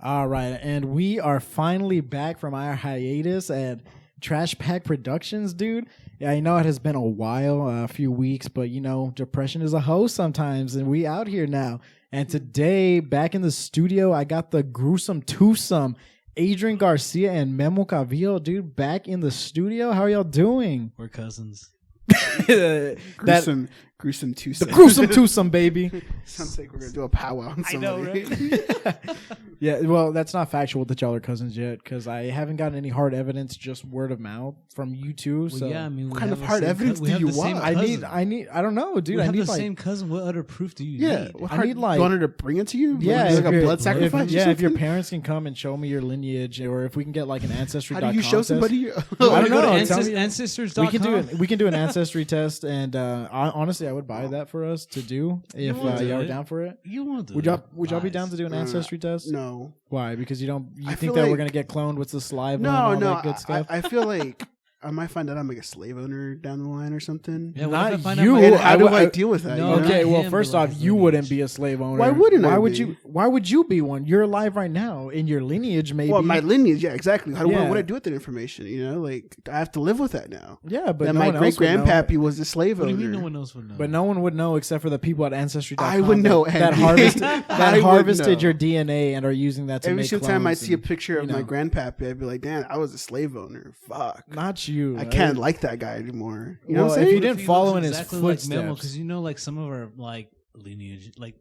All right, and we are finally back from our hiatus at Trashpack Productions, dude. Yeah, I know it has been a while, a few weeks, but you know, depression is a host sometimes, and we out here now. And today, back in the studio, I got the gruesome twosome, Adrian Garcia and Memo Cavillo, dude, back in the studio. How are y'all doing? We're cousins. Gruesome twosome. The gruesome twosome, baby. Sounds like we're gonna do a powwow on somebody. I know, right? Yeah, well, that's not factual that y'all are cousins yet, because I haven't gotten any hard evidence, just word of mouth from you two. So yeah, I mean, what kind of hard evidence do you want? I don't know, dude. I I need need the like same cousin. What other proof do you need? I need like you want her to bring it to you? Yeah, like a blood sacrifice. If your parents can come and show me your lineage, or if we can get like an ancestry. How do you show somebody? I don't know. Ancestors.com. We can do an ancestry test, and honestly, I would buy that for us to do if y'all are down for it. You want to? Would y'all be down to do an ancestry test? No. Why? Because you I think feel that like, we're gonna get cloned with the saliva? No, and all that good stuff. I feel like I might find out I'm like a slave owner down the line or something. Yeah, not if I you. find out How do I deal with that? No, you know? Okay, well, him, first but off, like you lineage. wouldn't be a slave owner. Why wouldn't I be? you? Why would you be one? You're alive right now in your lineage, maybe. Well, my lineage, yeah, exactly. What Yeah. would I do with that information? You know, like I have to live with that now. Yeah, but And no my one else would know. great-grandpappy was a slave What do owner. you mean no one else would know? But no one would know except for the people at Ancestry.com. I would know, that Andy. I would harvested know. your DNA and are using that to Every make single time I clones see a and, picture of you know. my grandpappy, I'd be like, "Damn, I was a slave owner. Fuck, Not you. I can't like that guy anymore." You know Well, what I'm if saying? you didn't follow in his footsteps, because you know, like some of our like lineage, like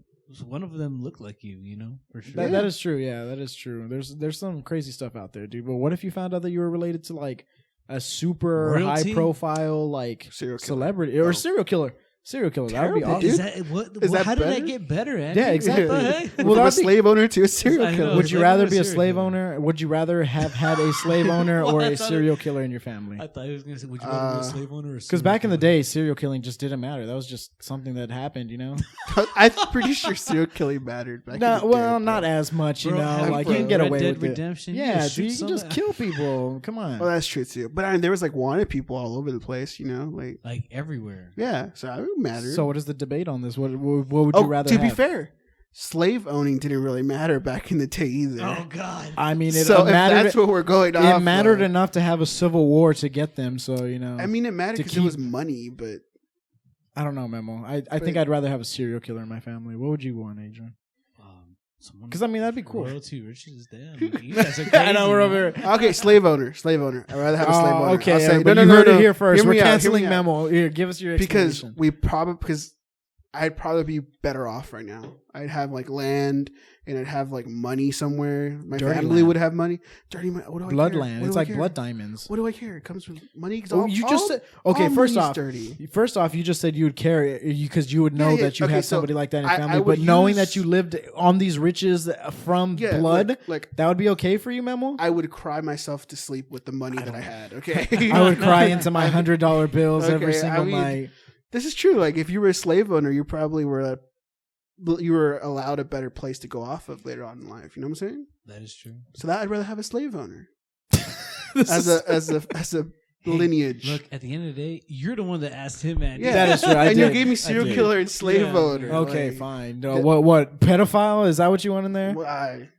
one of them looked like you know, for sure. That is true. Yeah, that is true. There's some crazy stuff out there, dude. But what if you found out that you were related to like a super Royalty? high profile like Serial killer. celebrity or serial killer? Serial killer. That would be Terrible, awesome. Is dude. that what? Is that how did better? that get better, Andy? Yeah, exactly. What the heck? Well, From a that'd be- slave owner to a serial I know. killer. Would you Slave rather owner, be a serial slave killer. owner? Would you rather have had a slave owner or Well, I a thought serial killer in your family? I thought he was gonna say, "Would you rather be a slave owner or?" Because back in the day, serial killing just didn't matter. That was just something that happened, you know. I'm pretty sure serial killing mattered back in the day, Not as much, you Bro, know. Like bro. you can get Red away Dead with Redemption, it. you Yeah, just dude, you shoot can just somebody. kill people. Come on. Well, that's true too. But I mean, there was like wanted people all over the place, you know, like everywhere. yeah. So it mattered. So what is the debate on this? What would you rather to have? be fair, slave owning didn't really matter back in the day either. Oh God! I mean, it so if mattered. that's what we're going off, It mattered of, enough to have a civil war to get them. So you know. I mean, it mattered to because it was money, but I don't know, Memo. I think I'd rather have a serial killer in my family. What would you want, Adrian? Because I mean, that'd be cool. Royalty riches, damn. You guys are crazy. I know we're over here. okay, slave owner. I'd rather have a slave owner. Okay, I'll say, but you heard it here first. Hear We're me out, hear canceling me out. Memo. Here, give us your because explanation. because I'd probably be better off right now. I'd have like land and I'd have like money somewhere. My Dirty family land. would have money. Dirty money. What do I care? Bloodland. What It's do I like care? blood diamonds. What do I care? It comes from money. Oh, you just said okay. First off, dirty. you just said you would care because you would know Yeah, that you okay, had so somebody like that in your I family. would But knowing use- that you lived on these riches from Yeah, blood, like that would be okay for you, Memo. I would cry myself to sleep with the money that I had. Okay, I would cry into my $100 bills every Okay, single I mean, night. This is true. Like if you were a slave owner, you probably were allowed a better place to go off of later on in life. You know what I'm saying? That is true. So that I'd rather have a slave owner as a lineage. Look, at the end of the day, you're the one that asked him, man. Yeah, That is true. I and did. you gave me serial did. killer and slave Yeah. owner. Okay, like, fine. No, what pedophile? Is that what you want in there? Why?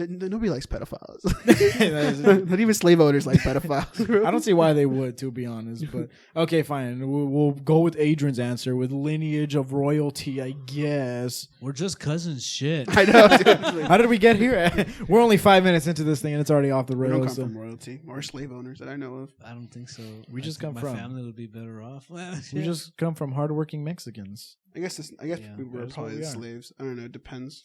Nobody likes pedophiles. That Not even slave owners like pedophiles. I don't see why they would, to be honest. But okay, fine. We'll go with Adrian's answer with lineage of royalty, I guess. We're just cousins. Shit. I know. Dude. How did we get here? We're only 5 minutes into this thing and it's already off the We don't rails. come so- from royalty or slave owners that I know of. I don't think so. We just come my from- family would be better off. We just come from hardworking Mexicans. I guess Yeah, we were that's what probably we the are. slaves. I don't know. It depends.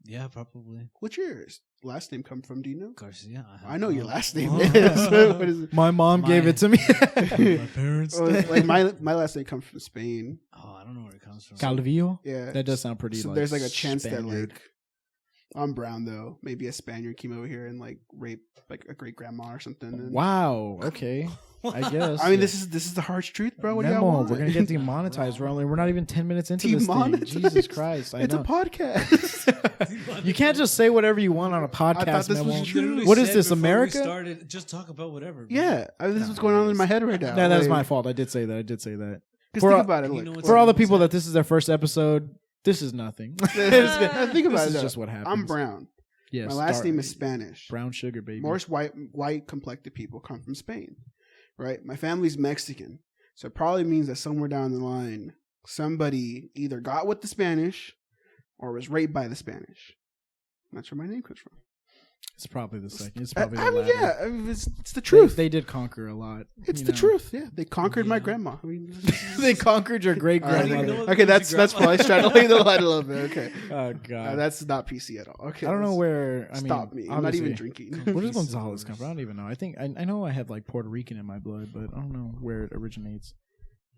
yeah, probably What's your last name come from? Do you know? Garcia. I know your last name Oh. is. What is it? My mom gave it to me. My parents. Oh, like my last name comes from Spain. Oh, I don't know where it comes from. Calvillo? Yeah, That does sound pretty So like there's like a chance Spaniard. that like I'm brown though. Maybe a Spaniard came over here and like raped like a great grandma or something. And, Wow. Okay. I guess. I mean, this is the harsh truth, bro. What do y'all Memo, want? we're gonna get demonetized. We're not even 10 minutes into this thing. Demonetized? Jesus Christ! I It's know. a podcast. You can't just say whatever you want on a podcast. I thought this was Memo. true. Literally What is said this, before we America? started, just talk about whatever. bro. Yeah, this is what's going on in my head right now. No, that's Like, my fault. I did say that. Because For- think about it. You Look, know what's For all the What's people that? that this is their first episode, this is nothing. think about This it. is just what happens. I'm brown. Yeah, My last name is Spanish. Brown sugar, baby. Most white complected people come from Spain, right? My family's Mexican, so it probably means that somewhere down the line, somebody either got with the Spanish or was raped by the Spanish. That's where my name comes from. It's probably the second. It's probably the I mean, latter. yeah, I mean, it's the truth. They did conquer a lot. It's the truth. Yeah, they conquered my grandma. I mean, They conquered your great grandmother. okay, that's probably trying to lay the line a little bit. Okay, Oh god, that's not PC at all. Okay, I don't know where. I mean, stop me. I'm not even obviously- drinking. Where does Gonzalez come from? I don't even know. I think I know I have like Puerto Rican in my blood, but I don't know where it originates.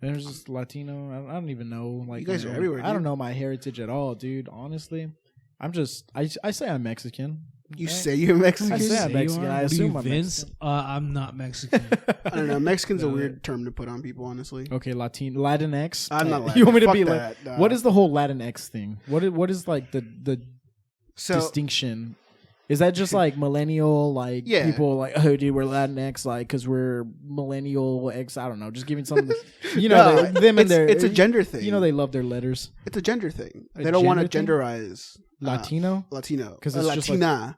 And there's just Latino. I don't even know. Like You guys are know, everywhere, I don't dude. know my heritage at all, dude. Honestly, I'm just. I say I'm Mexican. You right? say you're Mexican? I say I'm You Mexican. are? I What are assume you, I'm Vince. Mexican. I'm not Mexican. I don't know. Mexican's a No, weird term to put on people, honestly. Okay, Latinx. I'm not Latin. You want me to Fuck be that, like? What is the whole Latinx thing? What is like the So distinction? Is that just like millennial, like Yeah. people like, oh, dude, we're Latinx, like, because we're millennial X? I don't know. Just giving some, you know, No, them and their. it's a gender thing. You know, they love their letters. It's a gender thing. A They don't want to gender thing? genderize Latino. Latino 'Cause it's just Latina.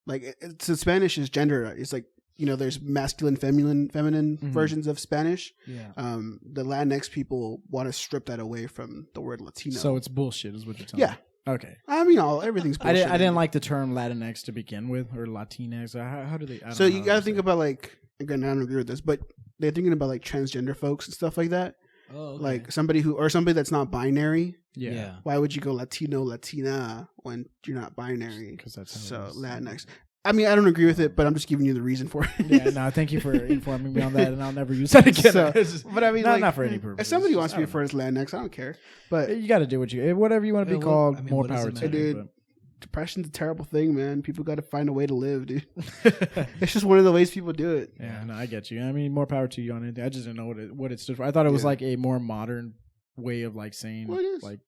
Like it's in Spanish is gender. It's like there's masculine, feminine Mhm. versions of Spanish. Yeah. The Latinx people want to strip that away from the word Latino. So it's bullshit, is what you're telling yeah. me. Okay. I mean, everything's. I Bullshit. didn't like the term Latinx to begin with, or Latinx. How do they? I don't So know you how got to say think it. about like again. I don't agree with this, but they're thinking about like transgender folks and stuff like that. Oh, okay. Like somebody that's not binary. Yeah. Why would you go Latino, Latina when you're not binary? 'Cause that's how so it is. Latinx. I mean, I don't agree with it, but I'm just giving you the reason for it. Yeah, no, thank you for informing me on that, and I'll never use that again. So, It's just- but I mean, not for any purpose. If somebody It's wants just- to be I don't referred as Latinx, I don't care. But know. You got to do whatever you want to be Yeah, well, called. I mean, More what does power it to matter? you. dude, depression's a terrible thing, man. People got to find a way to live, dude. It's just one of the ways people do it. Yeah, no, I get you. I mean, more power to you on anything. I just didn't know what it stood for. I thought it was Yeah. like a more modern way of like saying Well, it is. like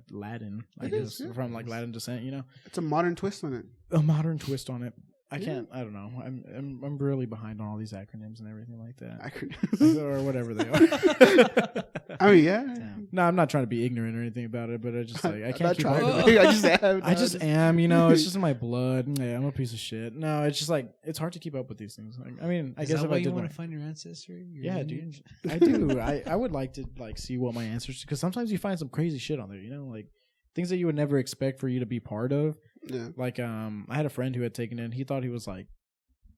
Latin, I It guess, is, yeah. from like Latin descent. You know, It's a modern twist on it. a modern twist on it. I Yeah. can't. I don't know. I'm really behind on all these acronyms and everything like that, I could. or whatever they are. I mean, yeah. No, I'm not trying to be ignorant or anything about it, but I just like I I'm can't not keep trying up. to with be. it. I just am. I just am, you know. It's just in my blood. Yeah, I'm a piece of shit. No, it's just like it's hard to keep up with these things. Like, I mean, I Is guess that if why I you did want learn, to find your ancestry? Your yeah, lineage? dude, I do. I would like to like see what my ancestors, because sometimes you find some crazy shit on there. You know, like things that you would never expect for you to be part of. Yeah. Like, I had a friend who had taken it. And he thought he was like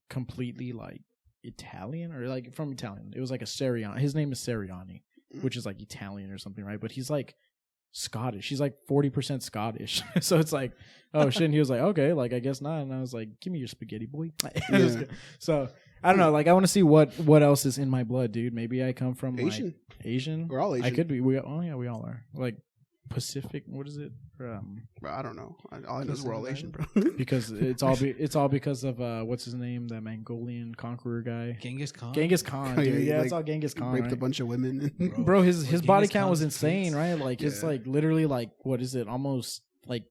completely like Italian or like from Italian. It was like a Seriani. His name is Seriani, which is like Italian or something, right? But he's like Scottish. He's like 40% Scottish. So it's like, oh shit. And he was like, okay, like I guess not. And I was like, give me your spaghetti, boy. Yeah. So I don't know. Like I want to see what else is in my blood, dude. Maybe I come from Asian. like Asian. We're all Asian. I could be. We all are. Like Pacific. What is it? Bro, I don't know. All I know is we're all Asian, bro. Because it's all because of what's his name, that Mongolian conqueror guy, Genghis Khan. Genghis Khan. Oh, Dude. yeah, he, Yeah, like, it's all Genghis Khan. Raped a Right? bunch of women. Bro, his body Genghis count was Khan's insane, kids. right? Like it's Yeah. like literally like what is it? Almost like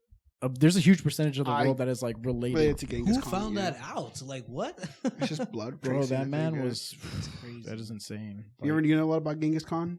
there's a huge percentage of the world that is like related. Related to Genghis Who Khan, found yeah. that out? Like what? It's just blood. Bro, tracing, I that man think, was That's crazy. that is insane. You know a lot about Genghis Khan?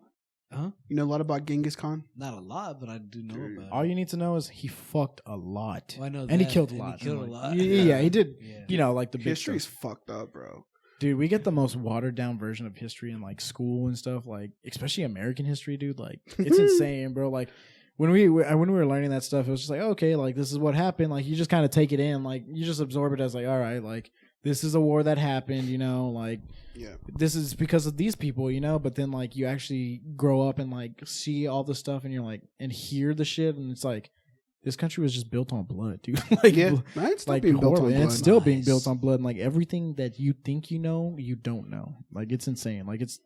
Huh? You know a lot about Genghis Khan? Not a lot, but I do know Dude. about. All it. you need to know is he fucked a lot. Well, I know And he that, killed a and lot. He killed a Like, lot. Yeah, he did. Yeah. You know, like the big History's stuff. fucked up, bro. Dude, we get the most watered down version of history in like school and stuff, like especially American history, dude. Like it's insane, bro. Like when we were learning that stuff, it was just like, okay, like this is what happened. Like you just kind of take it in, like you just absorb it as like, all right, like this is a war that happened, you know, like Yeah. this is because of these people, you know. But then like you actually grow up and like see all the stuff, and you're like and hear the shit, and it's like this country was just built on blood, dude. Like Yeah. Man, it's still like being built horrible. on And blood. it's still being Nice. built on blood, and like everything that you think you know, you don't know. Like it's insane. Like it's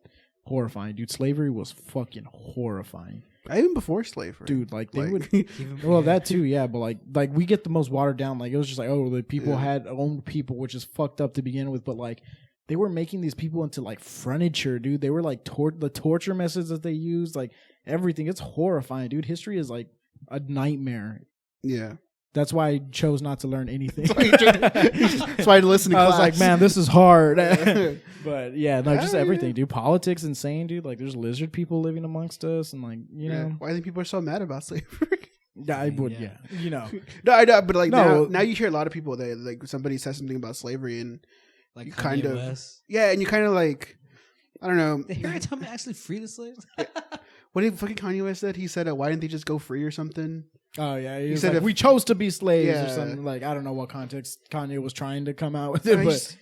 horrifying, dude. Slavery was fucking horrifying, Even before slavery. dude. Like they Like, would. Even- Well, that too, yeah. But like we get the most watered down. Like it was just like, oh, the people Yeah. had owned people, which is fucked up to begin with. But like they were making these people into like furniture, dude. They were like the torture methods that they used, like everything. It's horrifying, dude. History is like a nightmare. Yeah. That's why I chose not to learn anything. That's why I listen to I class. was like, man, this is hard. Yeah. But yeah, no, just Yeah, everything, yeah. dude. Politics insane, dude. Like there's lizard people living amongst us, and like you know, Why do you think people are so mad about slavery? Yeah, I would. Yeah, you know. No, I know, but like No. now you hear a lot of people that like somebody says something about slavery and Like you Kanye kind of West. yeah, and you kind of like I don't know. Did Harriet Tubman actually free the slaves? What did fucking Kanye West said? He said, "Why didn't they just go free or something?" Oh yeah, he said said if- we chose to be slaves or Yeah. something. Like I don't know what context Kanye was trying to come out with No, it, but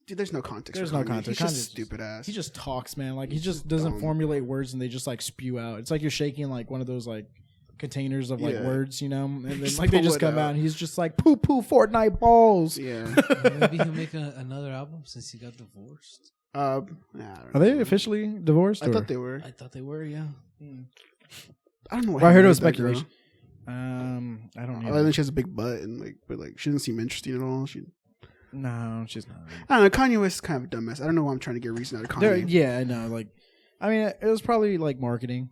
dude, there's no context. There's for no Kanye. context. He's just Kanye's stupid ass. he just talks, man. Like he just doesn't Dumb. formulate words and they just like spew out. It's like you're shaking like one of those like containers of like Yeah. words, you know, and then Just like they pull just it come out. out and he's just like poo poo Fortnite balls. Yeah. Maybe he'll make another album since he got divorced. I don't Are they know. officially divorced? I or? thought they were. I thought they were, yeah. I don't know. What Well, I heard it happened was with that girl. speculation. I don't I know. think she has a big butt and like, but like she doesn't seem interesting at all. No, she's not. I don't know. Kanye West is kind of a dumbass. I don't know why I'm trying to get a reason out of Kanye. Yeah, I know. Like, I mean, it was probably like marketing.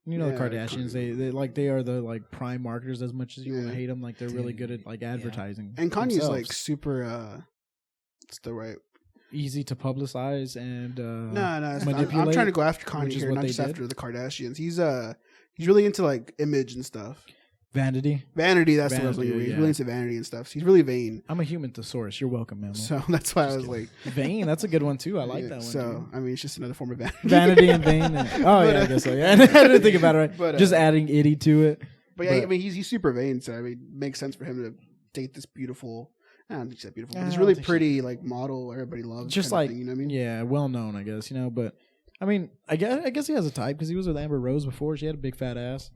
You know, Yeah, the Kardashians. They are the like prime marketers. As much as you want Yeah. to hate them, like they're really good at like advertising. And Kanye's themselves. like super. It's the right. easy to publicize and No, it's not. I'm manipulate, trying to go after which Kanye is here, what not they just did. after the Kardashians. He's really into like image and stuff. vanity. Vanity. That's the word I was Vanity, looking for. He's yeah. really into vanity and stuff. So he's really vain. I'm a human thesaurus. You're welcome, man. So that's why I was like, Vain. That's a good one too. I like yeah, that one. So too. I mean, it's just another form of vanity. Vanity and vain. Oh yeah, I guess so. Yeah, I didn't think about it. Right. But, Just adding itty to it. But yeah, But- I mean, he's super vain, so I mean, it makes sense for him to date this beautiful. I don't think she's that beautiful, but I this don't really think pretty like model everybody loves. Just kind of like thing, you know what I mean? yeah, well known, I guess. You know, but I mean, I guess he has a type because he was with Amber Rose before. She had a big fat ass.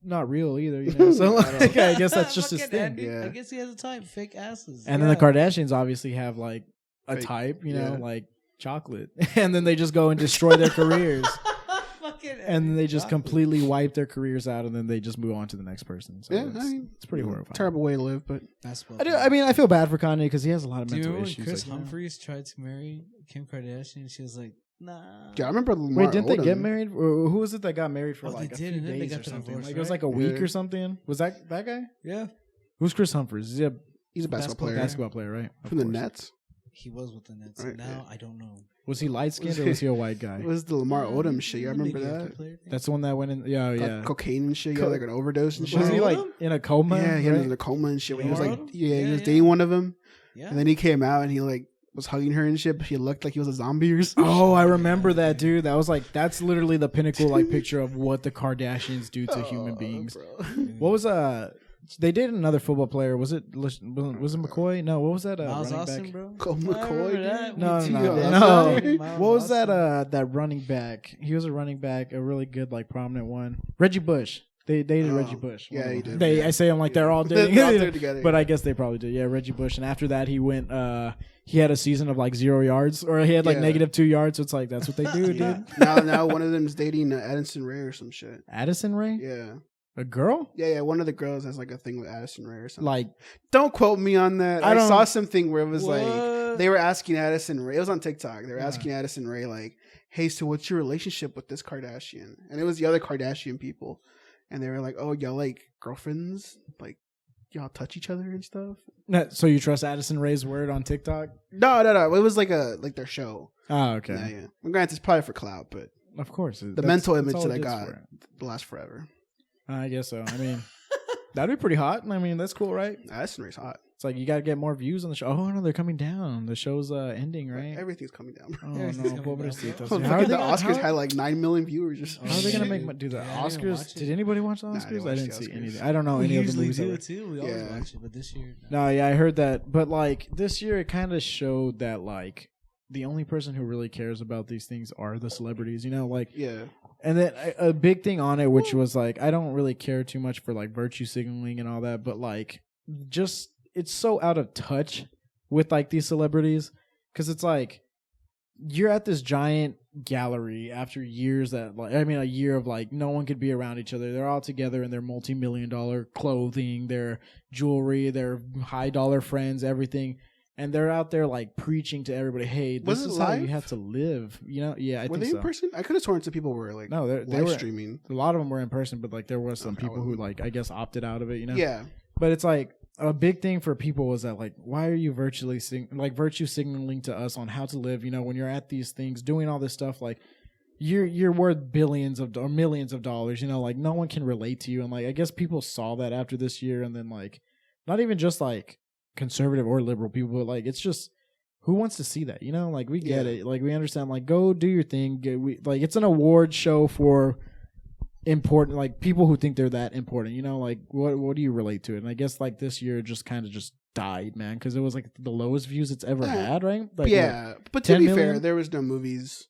Not real either, you know. So I like, I guess that's just his Fucking thing. Andy, Yeah. I guess he has a type. Fake asses. And then the Kardashians obviously have like a Fake- type, you know, yeah. like chocolate, and then they just go and destroy their careers, Fucking and then they just Chocolate. completely wipe their careers out, and then they just move on to the next person. So Yeah, it's, I mean, it's pretty horrifying. Terrible way to live, but Basketball I do. player. I mean, I feel bad for Kanye because he has a lot of Do you mental remember when issues. Chris like, you know. Humphries tried to marry Kim Kardashian? She was like, "Nah." yeah, I remember Lamar Wait, didn't they Odom. get married? Or who was it that got married for Oh, they like a did, few and then they days got or the something? divorce, Like it was right? like a week Yeah. or something. Was that guy? Yeah, Who's Chris Humphries? Is he a He's a basketball player basketball player, right? Of from the course. Nets. he was with the Nets. Right, Now yeah. I don't know. Was he light skinned or was he a white guy? It was the Lamar Odom shit. I remember Maybe that. after player thing. That's the one that went in. Yeah, Got yeah. cocaine and shit. He got like an overdose and shit. Was he Lamar like Odom? in a coma? Yeah, he right? was in a coma and shit. When he was Lamar like, Odom? yeah, he Yeah, was yeah. dating one of them, Yeah. and then he came out and he like was hugging her and shit, but he looked like he was a zombie or something. Oh, I remember that, dude. That was like that's literally the pinnacle like picture of what the Kardashians do to human beings. Bro. What was they dated another football player. Was it McCoy? No, what was that Miles running Austin, back? bro. Cole I remember McCoy, that. dude. No, Me too. no, Yeah, no. that's Miles What was Austin. that running back? He was a running back, a really good like prominent one. Reggie Bush. They dated Oh, Reggie Bush. yeah, One of he them. did. I say them like they're all They're dating. out there together. But I guess they probably did. Yeah, Reggie Bush. And after that, he went. He had a season of like 0 yards, or he had like Yeah. -2 yards. So it's like that's what they do, Yeah. dude. now one of them is dating Addison Rae or some shit. Addison Rae, Yeah, a girl. yeah. One of the girls has like a thing with Addison Rae or something. Like Don't quote me on that. I I don't- saw something where it was like What? they were asking Addison Rae. It was on TikTok. They were Yeah. asking Addison Rae like, "Hey, so what's your relationship with this Kardashian?" And it was the other Kardashian people, and they were like, "Oh, y'all like girlfriends? Like y'all touch each other and stuff?" so you trust Addison Rae's word on TikTok? No. It was like their show. Oh, okay. Yeah. Well, granted, it's probably for clout, but Of course. the mental image that I got lasts forever. I guess so. I mean, that'd be pretty hot. I mean, that's cool, right? Addison Rae's hot. It's like you got to get more views on the show. Oh no, they're coming down. The show's ending, right? Everything's coming down. Oh Everything's no, coming down, pobrecitos. bro. How are they the gonna- Oscars how- had like 9 million viewers or something. How are they gonna shit. make do the Yeah, I didn't Oscars? watch it. Did anybody watch the Nah, I Oscars? didn't I watch didn't the see Oscars. anything. I don't know We any of the usually movies. do Ever. it too. We always Yeah. watch it, but this year, No, yeah, I heard that, but like this year, it kind of showed that like the only person who really cares about these things are the celebrities. You know, like Yeah. and then a big thing on it, which was like, I don't really care too much for like virtue signaling and all that, but like, just it's so out of touch with like these celebrities because it's like you're at this giant gallery after years that like I mean a year of like no one could be around each other. They're all together in their multi-million-dollar clothing, their jewelry, their high-dollar friends, everything. And they're out there like preaching to everybody, "Hey, this Was it is how you live? have to live." You know? Yeah, I Were think they so. in person? I could have sworn some people were like No, they live were. streaming. A lot of them were in person, but like there was some Okay, I people who wasn't- like I guess opted out of it. You know? Yeah. But it's like a big thing for people was that like, why are you virtue signaling to us on how to live? You know, when you're at these things, doing all this stuff, like you're worth billions of or millions of dollars. You know, like no one can relate to you, and like I guess people saw that after this year, and then like not even just like conservative or liberal people, but like it's just who wants to see that? You know, like we get it, like we understand. Like go do your thing. Like it's an award show for important, like people who think they're that important. You know, like what do you relate to it? And I guess like this year just kind of just died, man, because it was like the lowest views it's ever had, right? Like, but to be 10 fair, million? there was no movies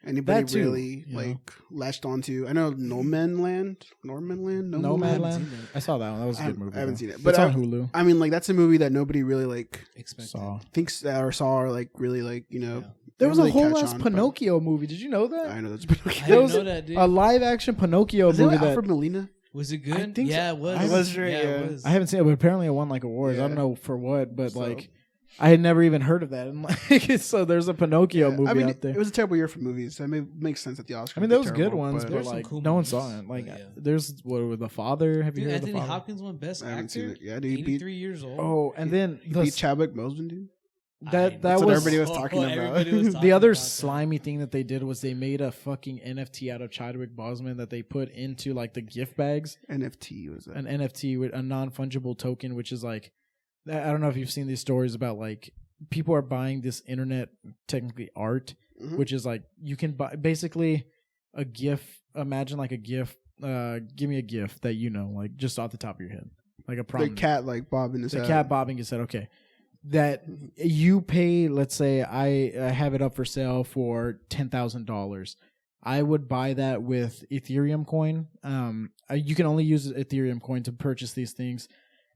anybody That too, really you know. like latched onto. I know Nomadland. Nomadland. I saw that one. That was a good movie. I haven't though. seen it, It's but on Hulu. I mean, like that's a movie that nobody really like Expected. thinks or saw or like really like There was a really whole catch ass on, Pinocchio movie. Did you know that? I know that's I Pinocchio. didn't was know that, dude. A live action Pinocchio Was it movie with that Alfred Molina? Was it good? I think yeah, so. it was. I was right, yeah. It was. I haven't seen it, but apparently it won like awards. I Yeah. don't know for what, but So- like I had never even heard of that. And like, so there's a Pinocchio movie I mean, out there. it was a terrible year for movies. That makes sense that the Oscars. I mean, were there was good terrible, ones, but but There's some like cool no one movies, saw it. Like but yeah. there's what with The Father. Have you Dude, heard of The Anthony Father? Hopkins won Best I haven't Actor. seen it. Yeah, dude, he beat 83 years old. Oh, and then he beat Chadwick Boseman, dude. that That's what was everybody was talking about. Everybody was the talking other about that. slimy thing that they did was they made a fucking NFT out of Chadwick Boseman that they put into like the gift bags. NFT was that? An NFT with a non-fungible token, which is like, I don't know if you've seen these stories about like people are buying this internet technically art, Mhm. which is like you can buy basically a GIF. Imagine like a GIF. Give me a GIF that you know, like just off the top of your head, like a The prominent cat like bobbing his the head. cat bobbing his head. Okay, that you pay. Let's say I have it up for sale for $10,000. I would buy that with Ethereum coin. You can only use Ethereum coin to purchase these things,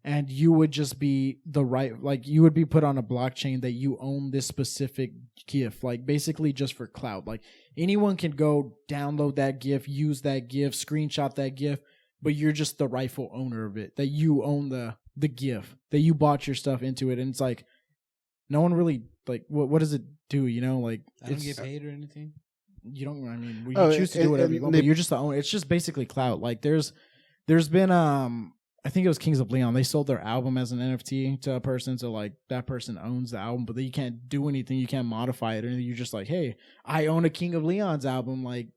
and you would just be like you would be put on a blockchain that you own this specific GIF, like basically just for clout. Like anyone can go download that GIF, use that GIF, screenshot that GIF, but you're just the rightful owner of it. That you own the GIF, that you bought your stuff into it, and it's like no one really like what does it do? You know, like I don't it's get paid or anything. you don't. I mean, you Oh, choose to do whatever and you want, they- but you're just the owner. It's just basically clout. Like there's been I think it was Kings of Leon. They sold their album as an NFT to a person, so like that person owns the album, but you can't do anything. You can't modify it, or anything. You're just like, hey, I own a King of Leon's album. Like,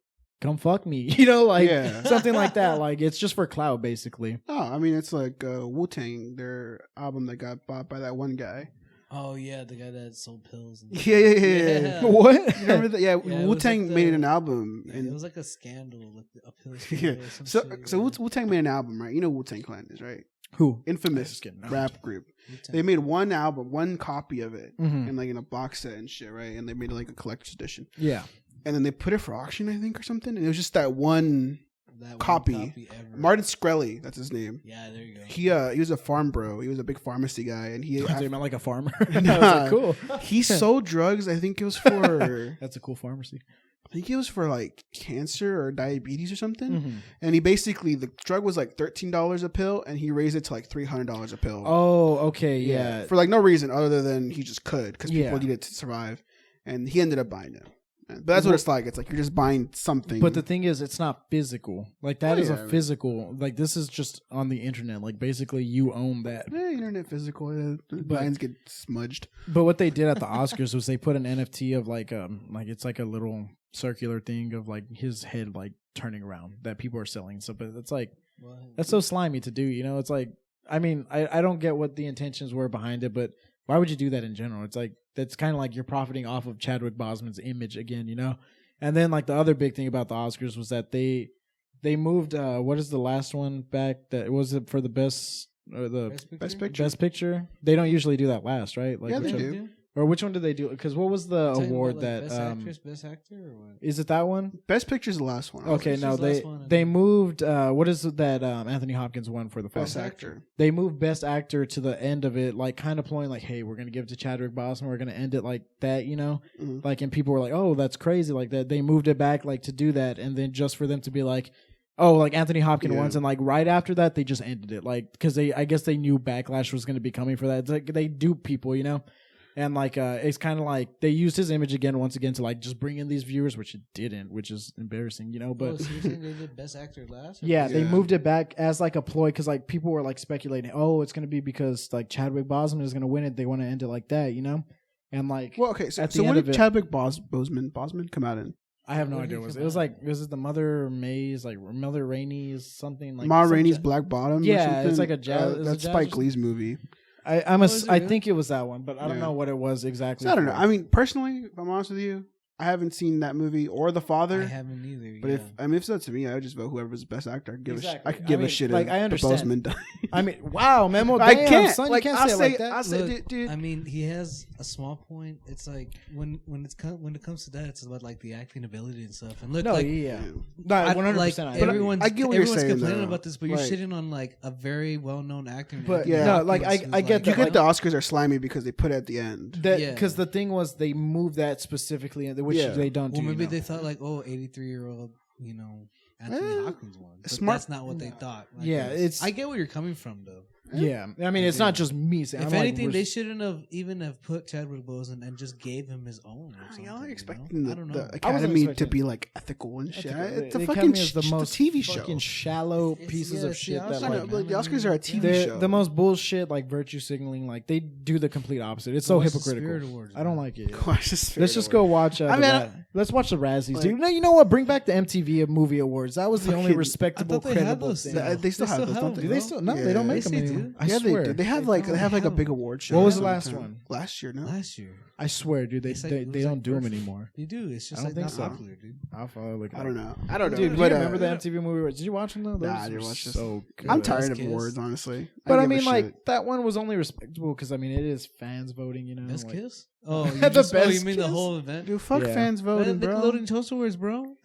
come fuck me, you know, like Yeah. something like that. Like it's just for clout, basically. No, I mean it's like Wu-Tang, their album that got bought by that one guy. Oh yeah, the guy that sold pills. And Yeah. What? You remember that? Yeah, Yeah, it was Wu-Tang like made the- an album, Yeah, and it was like a scandal, like a pill yeah. scandal or some So shit, so yeah. Wu-Tang made an album, right? You know Wu-Tang Clan is, right? Who? Infamous just kidding. No. rap group. Wu-Tang. They made one album, one copy of it, Mhm. and like in a box set and shit, right? And they made it like a collector's edition, Yeah. and then they put it for auction, I think, or something. And it was just that one. That one copy. ever. Martin Shkreli, that's his name. Yeah, there you go. He was a farm bro. He was a big pharmacy guy, and he They meant like a farmer. I Nah. was like, cool. he sold drugs. I think it was for That's a cool pharmacy. I think it was for like cancer or diabetes or something. Mhm. And he basically the drug was like $13 a pill, and he raised it to like $300 a pill. Oh, okay, yeah. for like no reason other than he just could because Yeah. people needed to survive, and he ended up buying it. But that's what it's like. It's like you're just buying something. But the thing is, it's not physical. Like that Oh, is yeah, a right. physical. Like this is just on the internet. Like basically, you own that. internet physical, the lines get smudged. But what they did at the Oscars was they put an NFT of like it's like a little circular thing of like his head like turning around that people are selling. So, but it's like What? that's so slimy to do. You know, it's like I mean I don't get what the intentions were behind it, but why would you do that in general? It's like that's kind of like you're profiting off of Chadwick Boseman's image again, you know. And then like the other big thing about the Oscars was that they moved what is the last one back? That was it for the best or the Best picture. best picture. They don't usually do that last, right? Like Yeah, they which do. one- Or which one did they do? Because what was the Talking award about, like, that best actress, best actor, or what? is it that one? Best picture is the last one. Okay, Picture's no, the last they one, I they think. moved. What is it that Anthony Hopkins won for the Best film? actor. They moved best actor to the end of it, like kind of playing like, hey, we're gonna give it to Chadwick Boseman. We're gonna end it like that, you know. Mhm. Like, and people were like, oh, that's crazy, like that. They moved it back like to do that, and then just for them to be like, oh, like Anthony Hopkins Yeah. won, and like right after that, they just ended it, like because I guess they knew backlash was gonna be coming for that. It's like they dupe people, you know. And like it's kind of like they used his image again once again to like just bring in these viewers, which it didn't, which is embarrassing, you know. But Oh, so you're saying they did best actor last? or yeah, best- they Yeah. moved it back as like a ploy because like people were like speculating, oh, it's gonna be because like Chadwick Boseman is gonna win it. They want to end it like that, you know. And like Well, okay. So, At the so end what of did it- Chadwick Boseman come out in? I have no Where idea did what he it was. come It was like, was it the Mother Maze, like Mother Rainey's something like Ma some Rainey's ja- Black Bottom. Yeah, or something? it's like a jazz. it's a That's jazz Spike or Lee's movie. is it I really? think it was that one, but I don't Yeah. know what it was exactly. So I don't know. for. I mean, personally, if I'm honest with you, I haven't seen that movie or The Father. I haven't either. But if it's up to me, I would just vote whoever's the best actor. Exactly. I could give I mean, a shit like, if I the understand. Boseman died. I mean, wow, Memo. I Damn, can't. son, Like, you can't I'll say it say, like that. I'll say, Look, dude. I mean, he has a small point. It's like when it comes to that, it's about like the acting ability and stuff. And look, No, like yeah, I- 100%. like I everyone's, I get what you're everyone's saying, complaining though. about this, but you're Like- shitting on like a very well-known actor. and But acting yeah. no, like who's I get You that. get Like, the Oscars are slimy because they put it at the end. that Yeah. because the thing was they moved that specifically, which Yeah. they don't Well, do. maybe you know? they thought like, 83-year-old, Anthony Hopkins won. But smart- that's not what they thought. I Yeah, guess. it's- I get where you're coming from, though. Yeah, I mean, it's not just me saying. If I'm like, anything, we're- they shouldn't have even have put Chadwick Boseman and just gave him his own. Or something, Y'all are you expecting know? I don't know. the Academy to expecting- be like ethical and shit. It's a the fucking Academy is the just most a TV show. fucking shallow It's- pieces yeah, of see, shit I that was I like know, but the Oscars are a TV they're show. the most bullshit, like virtue signaling. Like they do the complete opposite. It's so Watch the hypocritical. Spirit Awards, I don't man. like it. Watch the Spirit Let's just Award. go watch. I mean, let's watch the Razzies, like- dude. No, you know what? Bring back the MTV Movie Awards. That was the only Fucking- respectable, I thought they had credible those thing. still. They still They have still those, have don't them, they? Do they still? No, Yeah. they don't make Yes, them they anymore. do. I Yeah, swear. they have like they have like a big award show. What was the sometime. last one? Last year, no. Last year. I swear, dude. They It's like- they, it they was don't like do them perfect. anymore. You do. It's just I don't like think not so. popular, dude. I'll follow. Look, I don't know. I don't know. Dude, do but you remember the MTV Movie Awards? Did you watch them though? Those Nah, I didn't were watch this. so good. I'm tired of Kiss. awards, honestly. But I give a mean, like shit. that one was only respectable because I mean it is fans voting. You know, Best like, kiss? Oh, The you just, best you mean the kiss? whole event? Dude, fuck Yeah. fans voting, bro. Nickelodeon Toast Awards, bro.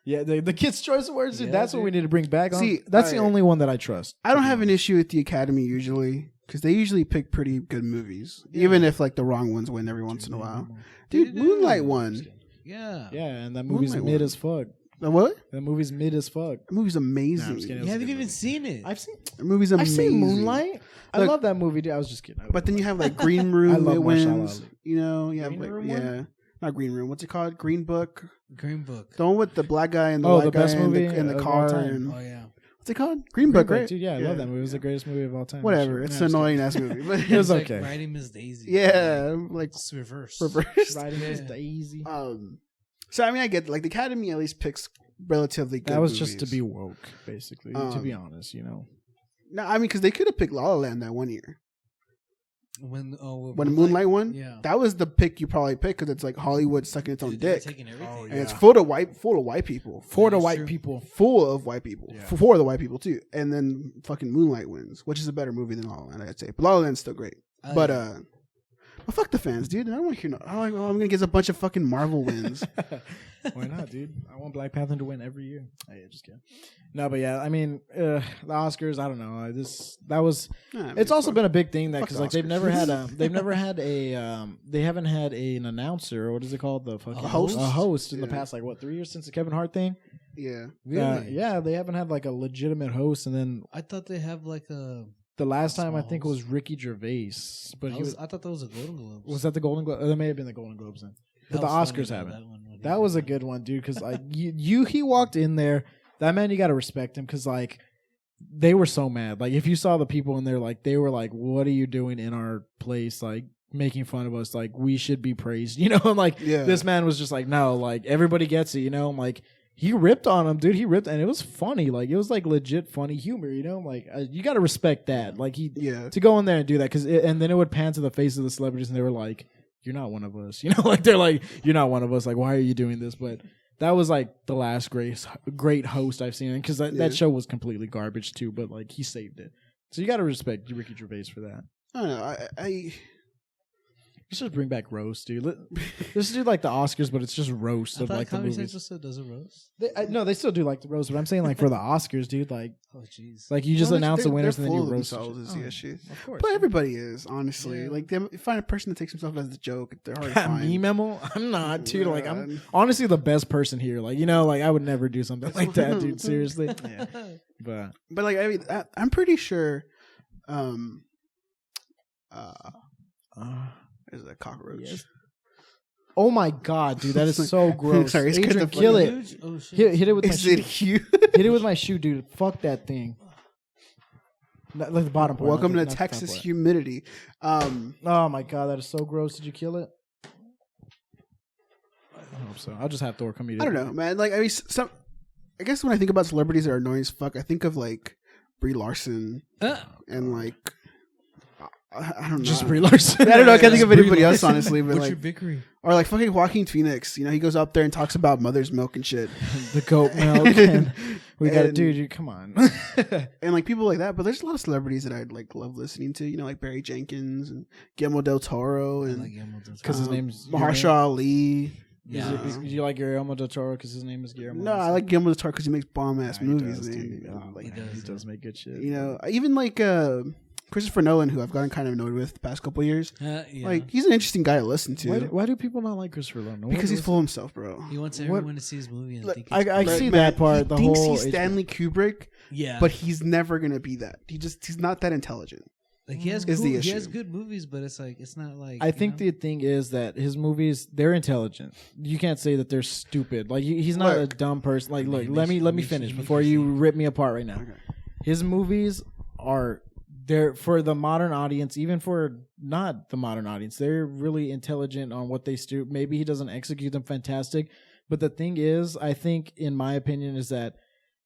Yeah, the Kids' Choice Awards, dude. Yeah, That's what we need to bring back. See, that's the alright. only one that I trust. I don't have an issue with the Academy usually because they usually pick pretty good movies, even if like the wrong ones win every once in a while. Dude, Moonlight won. Yeah. Yeah, and that movie's Moonlight mid one. as fuck. The what? That movie's mid as fuck. The movie's Nah, I'm amazing. just kidding. You It was a haven't good even movie. seen it. I've seen. The movie's I've amazing. seen Moonlight. I Look- love that movie, dude. I was just kidding. But then you have like Green Room. I love it Mahershala wins. Ali. You know, you have Green like Room yeah, one? not Green Room. What's it called? Green Book. Green Book. The one with the black guy and the Oh, white the guy best in movie the of all car. time. And, Oh, yeah. what's it called? Green Book, right? Dude, yeah, I love that movie. It was the greatest movie of all time. Whatever. It's an annoying ass movie, but It was It's okay. Like riding Miss Daisy. yeah, like It's reverse. reversed. Riding is Yeah. easy. So I mean, I get like the Academy at least picks relatively good. That was movies. just to be woke, basically. To be honest, you know. No, I mean, because they could have picked La La Land that one year When when Moonlight won. Yeah. That was the pick you probably picked because it's like Hollywood sucking its own They're dick, taking everything. Oh, and it's yeah. full of white people, For the That's white true. people. full of white people, Yeah. for the white people too. And then fucking Moonlight wins, which is a better movie than La La Land, I'd say. But La La Land's still great. But well, fuck the fans, dude. I don't want to hear no. I'm gonna get a bunch of fucking Marvel wins. Why not, dude? I want Black Panther to win every year. Oh, yeah, just kidding. No, but yeah, I mean, the Oscars. I don't know. It's also been a big thing that Fuck because the like they've Oscars. never had they haven't had an announcer or what is it called the fucking host? a host in the Yeah. past 3 years since the Kevin Hart thing. yeah. Really? Yeah, they haven't had like a legitimate host, and then I thought they have like a. the last time I Small think it was host. Ricky Gervais, but I thought that was a Golden Globes. was that the Golden Globe? That may have been the Golden Globes then. But That the was funny, Oscars though, haven't. That, one when he That was a won. good one, dude. Because like he walked in there. That man, you got to respect him because like they were so mad. Like if you saw the people in there, like they were like, "What are you doing in our place?" Like making fun of us. Like we should be praised, you know. And like Yeah. this man was just like, "No, like everybody gets it," you know. I'm like he ripped on him, dude. He ripped, and it was funny. Like it was like legit funny humor, you know. Like you got to respect that. Like Yeah. to go in there and do that and then it would pan to the face of the celebrities and they were like, "You're not one of us," you know. Like they're like, "You're not one of us." Like why are you doing this? But that was like the last great host I've seen because Yeah. that show was completely garbage too. But like he saved it, so you got to respect Ricky Gervais for that. I don't know. I Let's just bring back roast, dude. Let's do like the Oscars, but it's just roast I of thought like the Comedy movies. Central still does a roast. No, they still do like the roast, but I'm saying like for the Oscars, dude. Like Oh jeez. you just well, announce the they're winners and then you full of roast themselves. them. Is the issue. Of course, But everybody is, honestly. Yeah. Like, they find a person that takes himself as a joke. They're hard to find. Me, Memo? I'm not, dude. Like, I'm Man. honestly the best person here. Like, you know, like I would never do something like that, dude. Seriously. Yeah. But But, like, I mean, I'm pretty sure there's a cockroach. yes. Oh my god, dude, that is so gross. Sorry, it's Adrian, kinda kill funny. it. Huge? Oh shit. Hit it with my Is shoe. it huge? Hit it with my shoe, dude. Fuck that thing. Like the bottom part. Welcome not to the top Texas part. humidity. Oh my god, that is so gross. Did you kill it? I hope so. I'll just have Thor come eat it. I don't know, man. Like, I mean, I guess when I think about celebrities that are annoying as fuck, I think of like Brie Larson and like I don't know, just Brie Larson. I don't know. I can't think of anybody else, honestly. But What's like, your victory? or like fucking Joaquin Phoenix. You know, he goes up there and talks about mother's milk and shit. The goat milk. And we got to do you. Come on. And like people like that. But there's a lot of celebrities that I'd like love listening to. You know, like Barry Jenkins and Guillermo del Toro and because his name's Mahershala Ali. Yeah. Do you like Guillermo del Toro because his name is Guillermo? No, I like Guillermo del Toro because he makes bomb ass movies. He does, man. dude. Like, he does make good shit. you know, even like Christopher Nolan, who I've gotten kind of annoyed with the past couple of years. Yeah. Like, he's an interesting guy to listen to. Why do people not like Christopher Nolan? Because he's full of himself, bro. He wants everyone to see his movie and think I it's see that part. He thinks he's Stanley Kubrick, but he's never gonna be that. He's not that intelligent. like he has is the he has issue. good movies, but it's like it's not like I think the thing is that his movies, they're intelligent. You can't say that they're stupid. Like he's not a dumb person. Like look, let me finish before you rip me apart right now. Okay. His movies are they're for the modern audience, even for not the modern audience. They're really intelligent on what they do. Maybe he doesn't execute them fantastic, but the thing is, I think, in my opinion, is that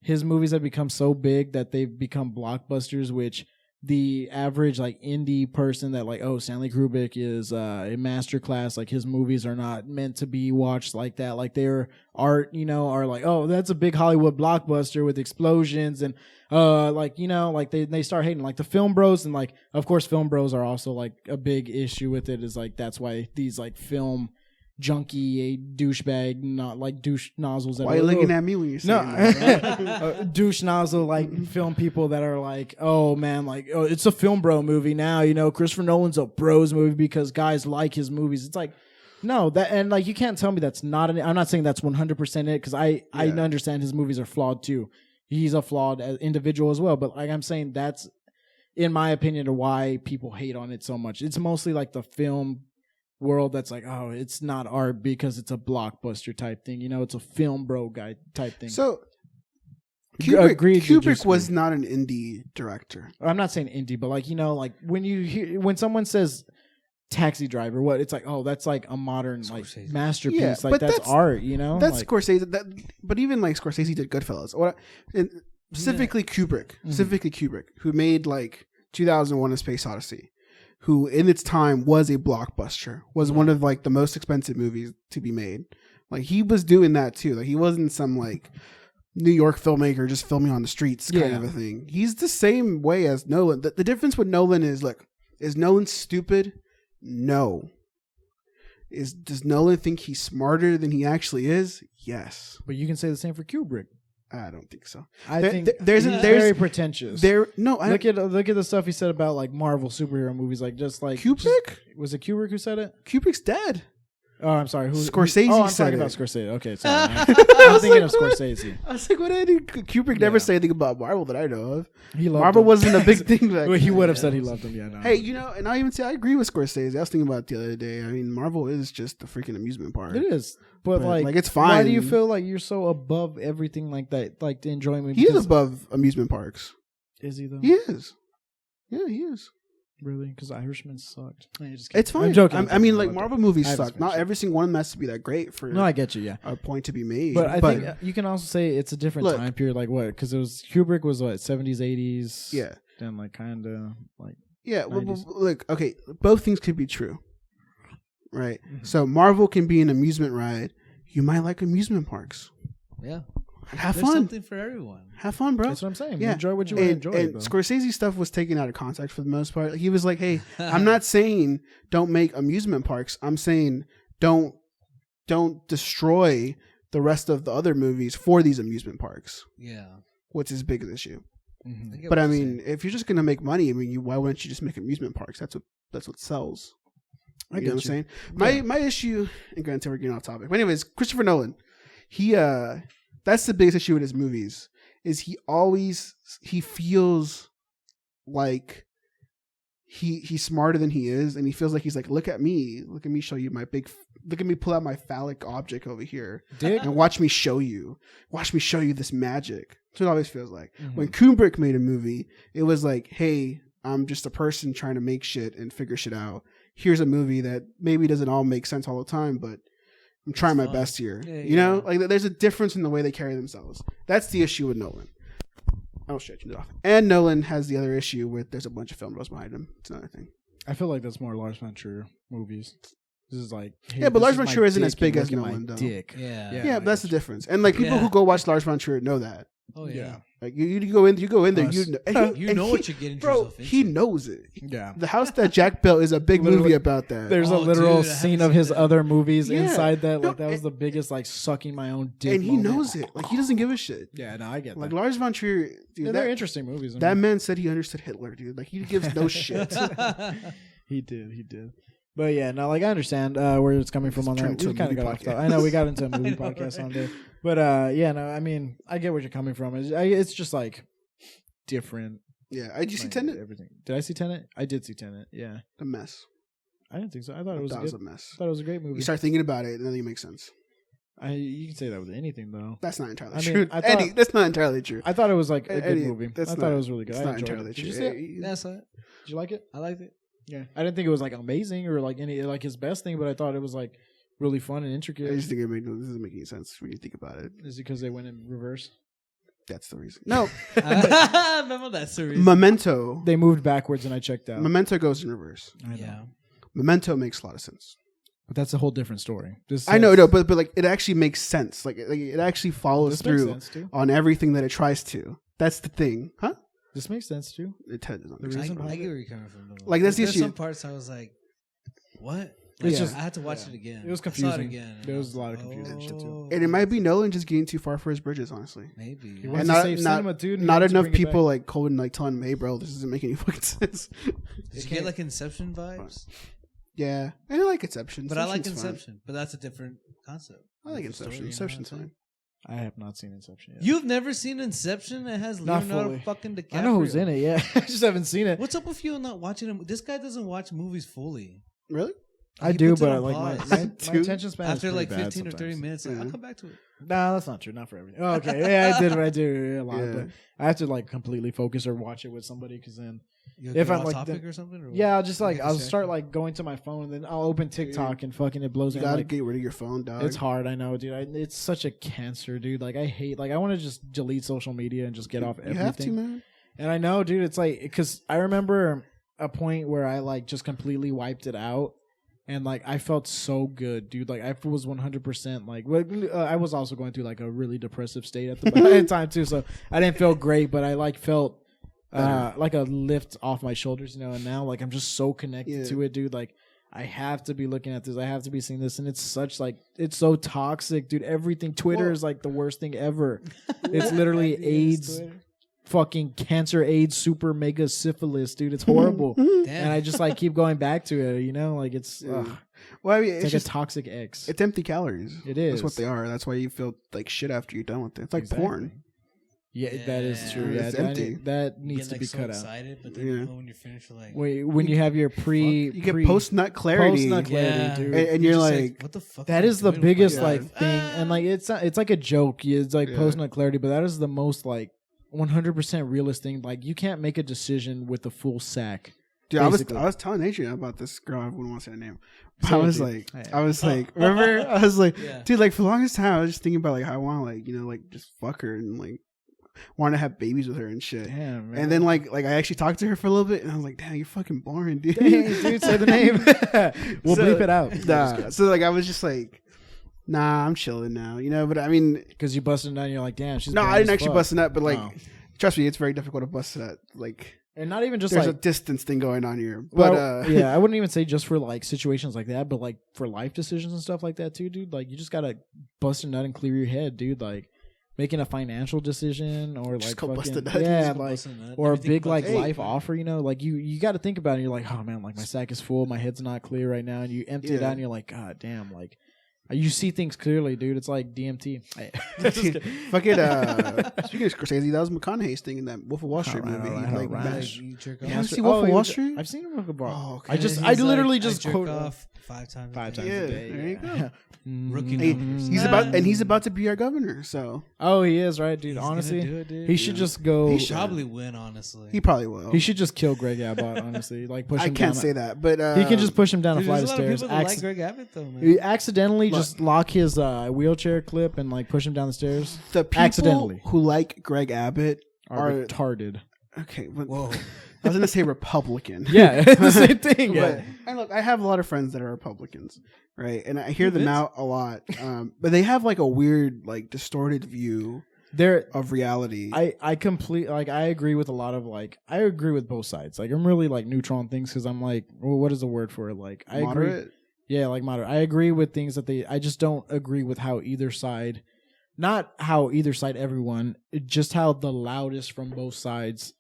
his movies have become so big that they've become blockbusters, which the average like indie person that like, oh, Stanley Kubrick is a masterclass. Like his movies are not meant to be watched like that. Like their art, you know, are like, oh, that's a big Hollywood blockbuster with explosions and like, you know, like they start hating like the film bros. And like, of course, film bros are also like a big issue with it, is like, that's why these like film junkie, a douchebag, not like douche nozzles. Why are you looking at me when you're saying that? Douche nozzle like film people that are like, oh man, like, oh, it's a film bro movie now. You know, Christopher Nolan's a bros movie because guys like his movies. It's like, no, that, and like you can't tell me that's not an. I'm not saying that's 100% it, because I understand his movies are flawed too. He's a flawed individual as well, but like I'm saying, that's in my opinion why people hate on it so much. It's mostly like the film world that's like, oh, it's not art because it's a blockbuster type thing. You know, it's a film bro guy type thing. So Kubrick Kubrick was not an indie director. I'm not saying indie, but like, you know, like when someone says Taxi Driver, what it's like, oh, that's like a modern like masterpiece. Yeah, like that's art, you know. That's like, Scorsese. But even like Scorsese did Goodfellas. Specifically Kubrick, who made like 2001: A Space Odyssey, who in its time was a blockbuster, was one of like the most expensive movies to be made. Like he was doing that too. Like he wasn't some like New York filmmaker just filming on the streets kind of a thing. He's the same way as Nolan. The difference with Nolan is, look, is Nolan stupid? No. Does Nolan think he's smarter than he actually is? Yes. But you can say the same for Kubrick. I don't think so. I think there's very pretentious. Look at the stuff he said about like Marvel superhero movies, like just like Kubrick. Was it Kubrick who said it? Kubrick's dead. Oh, I'm sorry. Scorsese I'm said talking it. about Scorsese. Okay, sorry. I'm thinking of Scorsese. I was like, what? Kubrick never said anything about Marvel that I know of. He loved Marvel him. wasn't a big thing. Back Well, he would have said he loved him. Yeah, no. Hey, you know, and I even say I agree with Scorsese. I was thinking about it the other day. I mean, Marvel is just the freaking amusement park. It is, but like it's fine. Why do you feel like you're so above everything like that? Like the enjoyment. He is above amusement parks. Is he though? He is. Yeah, he is. Really? Because Irishman sucked. It's fine. I'm joking. I mean, like Marvel movies suck. Not every single one has to be that great for. No, I get you. Yeah, a point to be made. But I think you can also say it's a different Look, time period. Like what? Because it was Kubrick was what 70s, 80s. Yeah. Then like kind of like. Yeah. Well, look. Okay. Both things could be true. Right. Mm-hmm. So Marvel can be an amusement ride. You might like amusement parks. Yeah. Have There's fun. something for everyone. Have fun, bro. That's what I'm saying. Yeah. Enjoy what you want to enjoy. And bro. Scorsese stuff was taken out of context for the most part. He was like, "Hey, I'm not saying don't make amusement parks. I'm saying don't destroy the rest of the other movies for these amusement parks." Yeah. What's his biggest issue? Mm-hmm. But I mean, if you're just gonna make money, I mean, why wouldn't you just make amusement parks? That's what sells. I get know what I'm saying? My issue, and granted we're getting off topic. But anyways, Christopher Nolan, that's the biggest issue with his movies. Is he feels like he's smarter than he is, and he feels like he's like, look at me show you look at me pull out my phallic object over here, Dick. and watch me show you this magic. That's what it always feels like. Mm-hmm. When Kubrick made a movie, it was like, hey, I'm just a person trying to make shit and figure shit out. Here's a movie that maybe doesn't all make sense all the time, but I'm trying my best here. Yeah, you know, like there's a difference in the way they carry themselves. That's the issue with Nolan. I was stretching it off. And Nolan has the other issue with there's a bunch of film bros behind him. It's another thing. I feel like that's more Lars von Trier movies. This is like, hey, yeah, but Lars von my Trier isn't dick as big and as look at Nolan, my though. dick. Yeah, but that's the difference. And like people who go watch Lars von Trier know that. Oh yeah. Like you go in there, Us. you know What you're getting bro. yourself into. He knows it. Yeah. The house that Jack built is a big movie about that. There's a Oh, literal dude, I scene haven't of his seen that. other movies Yeah. inside that. No, Like that was the biggest like sucking my own dick. and he moment. knows it. Like he doesn't give a shit. Yeah, no, I get Like that. Lars von Trier, dude. Yeah, they're interesting movies. I That mean, man said he understood Hitler, dude. Like he gives no shit. he did. But yeah, no, like I understand where it's coming from on turned that. We into a kind of movie got off. podcast. I know we got into a movie know, podcast right? on there, but yeah, no, I mean, I get where you're coming from. It's just like different. Yeah, did you see like, Tenet? Everything. Did I see Tenet? I did see Tenet. Yeah, A mess. I didn't think so. I thought it was That good. was a mess. I thought it was a great movie. You start thinking about it, and then it makes sense. You can say that with anything though. That's not entirely I mean, true. I thought- Eddie, that's not entirely true. I thought it was like a good Eddie, movie. I that's thought not- it was really good. It's I not enjoyed entirely it. true. Did you see it? That's it. Did you like it? I liked it. Yeah, I didn't think it was like amazing or like any like his best thing, but I thought it was like really fun and I intricate. just think this doesn't make any sense when you think about it. Is it because they went in reverse? That's the reason. No, Remember that series? Memento. They moved backwards and I checked out. Memento goes in reverse. I know. Yeah. Memento makes a lot of sense. But that's a whole different story. This I know, but like it actually makes sense. Like it actually follows this makes through sense too. on everything that it tries to. That's the thing, huh? This makes sense too. It doesn't The make I, sense. reason I behind get where you're coming from. Though. Like, that's the There's issue. some parts I was like, what? It's Like, just- I had to watch yeah. it again. It was I saw confusing. it again. and There I was a lot of confusing shit, too. And it might be Nolan just getting too far for his bridges, honestly. Maybe. He And wants not, to save not, cinema, dude. He not wants to enough bring it people back. like Colin like telling him, "Hey, bro, this doesn't make any fucking sense." Did you get like Inception vibes? Yeah, and I like Inception, But I like Inception's fine. Inception. But that's a different concept. I like Different story, Inception. you know Inception's what I'm fine. I have not seen Inception yet. You've never seen Inception? It has Not Leonardo fully. fucking DiCaprio. I know who's in it. Yeah, I just haven't seen it. What's up with you not watching him? This guy doesn't watch movies fully. Really? I He do, puts it but on like pause. my Dude. attention span After is like pretty bad 15 or 30 sometimes. minutes, like, I'll Yeah. come back to it. No, that's not true. Not for everything. Oh, okay, yeah, I did what I do a lot, Yeah. but I have to like completely focus or watch it with somebody because then You If go I'm, off like, topic the- or something? Or yeah, I'll just like Get I'll distracted? start like going to my phone, then I'll open TikTok and fucking it blows You me. gotta Like, get rid of your phone, dog. it's hard, I know, dude. It's such a cancer, dude. Like I hate. Like I want to just delete social media and just get off You everything. have to, man. And I know, dude. It's like because I remember a point where I like just completely wiped it out. And like I felt so good, dude. Like I was 100% like I was also going through like a really depressive state at the time too. So I didn't feel great, but I like felt like a lift off my shoulders, you know. And now like I'm just so connected to it, dude. Like I have to be looking at this. I have to be seeing this, and it's such like it's so toxic, dude. Everything Twitter is like the worst thing ever. It's literally AIDS. Fucking cancer, AIDS, super mega syphilis, dude. It's horrible. Damn. And I just like keep going back to it, you know, like it's Yeah. Well, I mean, it's it's like just a toxic X. it's empty calories. It is. That's what they are. That's why you feel like shit after you're done with it. It's like Exactly. porn. Yeah, that is true. Yeah, Yeah, it's that, empty. that You needs get, to be so cut out. excited, but then Yeah. when you're finished, you're like, Wait, when you have your You get post nut clarity, post-nut clarity, Yeah. dude. and you're just like, what the fuck? That am I is the doing with my biggest life? like thing, and like it's like a joke. It's like Yeah. post nut clarity, but that is the most like 100% realist thing. Like you can't make a decision with a full sack. dude, basically. I was telling Adrian about this girl. I wouldn't want to say her name. But Say I it, was dude. like, remember? I was like, Yeah. dude, like for the longest time, I was just thinking about like how I want to like, you know, like just fuck her and like want to have babies with her and shit. Damn, man. And then like I actually talked to her for a little bit, and I was like, damn, you're fucking boring, dude. Dang, dude, say the name. We'll So- bleep it out. Nah. So like I was just like, nah, I'm chilling now, you know. But I mean, Because you busted it down, you're like, damn, she's no, boring I didn't as actually fuck. bust a nut, but like, Oh. trust me, it's very difficult to bust a nut. Like, And not even just there's like a distance thing going on here. But well, yeah, I wouldn't even say just for like situations like that, but like for life decisions and stuff like that too, dude. Like you just gotta bust a nut and clear your head, dude. Like making a financial decision or Just like go bust a fucking, nut. yeah, Just go like bust a nut. or a Everything big but like the- life offer, you know. Like you got to think about it. And you're like, oh man, like my sack is full, my head's not clear right now, and you empty it Yeah. out, and you're like, god damn, like. You see things clearly, dude. It's like DMT. fucking speaking of Scorsese, that was McConaughey's thing in that Wolf of Wall Street Alright, movie. alright, Like, alright. mash. You jerk You off. haven't seen Wolf of Wall Street? I've seen Wolf of Wall. Oh, okay. I just, He's I literally like, just I jerk quote. off 5 times. 5 a times day. a day. there you yeah. go. Rookie Hey, numbers. he's about to be our governor, so Oh, he is, right, dude. He's gonna Honestly, do it, dude. he should just go. He He'll should. probably win. Honestly, he probably will. He should just kill Greg Abbott. Honestly, like push I him can't down. say that, but He can just push him down Dude, a flight there's of a lot of stairs. people that like Greg Abbott though, man. He accidentally Look. just lock his wheelchair clip and like push him down the stairs. the people accidentally. who like Greg Abbott Are are retarded. okay. But Whoa. I was gonna say Republican. Yeah, the same thing. But, Yeah. and look, I have a lot of friends that are Republicans, right? And I hear Who them is? out a lot. But they have like a weird, like distorted view There, of reality. I complete like I agree with a lot of like I agree with both sides. Like I'm really like neutral on things because I'm like, well, what is the word for it? Like I agree. Moderate. Yeah, like moderate. I agree with things that I just don't agree with how either side, not how either side, everyone, just how the loudest from both sides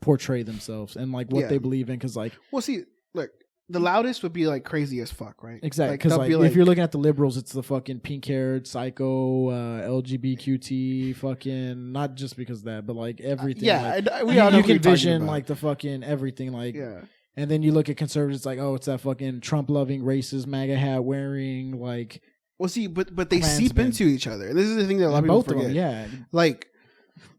portray themselves and like what Yeah. they believe in. Because like Well, see, look, the loudest would be like crazy as fuck, right? exactly, because they'll like, be if you're looking at the liberals, it's the fucking pink haired psycho, LGBTQT, fucking not just because of that, but like everything. yeah, like, we all know you who you're can talking vision about. like the fucking everything, like yeah. and then you look at conservatives, like oh, it's that fucking Trump loving, racist, MAGA hat wearing, like Well, see, but they seep Klansmen. into each other. This is the thing that a lot of people both of forget. them, yeah. Like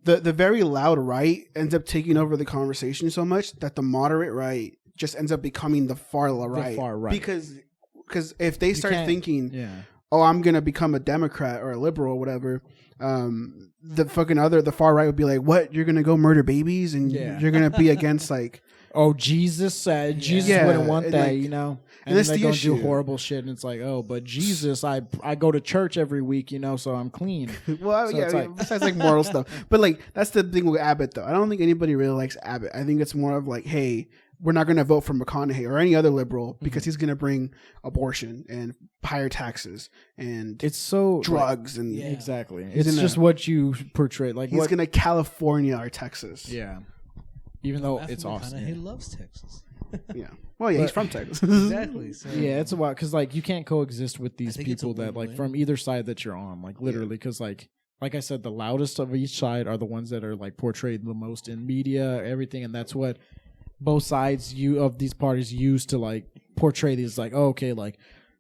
the very loud right ends up taking over the conversation so much that the moderate right just ends up becoming the far right. far right. Because if they start can't- thinking, Yeah. oh, I'm gonna become a Democrat or a liberal or whatever, the far right would be like, what? You're gonna go murder babies and Yeah. you're gonna be against like. Oh, Jesus said Jesus Yeah, wouldn't want and, that, like- you know. and And then that's they the go issue. do horrible shit, and it's like, oh, but Jesus, I go to church every week, you know, so I'm clean. Well, So yeah, it's like- besides like moral stuff, but like that's the thing with Abbott though. I don't think anybody really likes Abbott. I think it's more of like, hey, we're not going to vote for McConaughey or any other liberal because he's going to bring abortion and higher taxes and It's so drugs and Yeah. exactly. He's It's in just a- what you portray, like he's what. going to California or Texas. Yeah. Even though Matthew it's awesome. McConaughey loves Texas. Yeah. Well, yeah, he's But- from Texas. Exactly. So Yeah, it's a while because like you can't coexist with these think it's a people that like win-win. from either side that you're on, like literally, because like I said, the loudest of each side are the ones that are like portrayed the most in media, everything, and that's what both sides of these parties use to like portray these like, oh, okay, like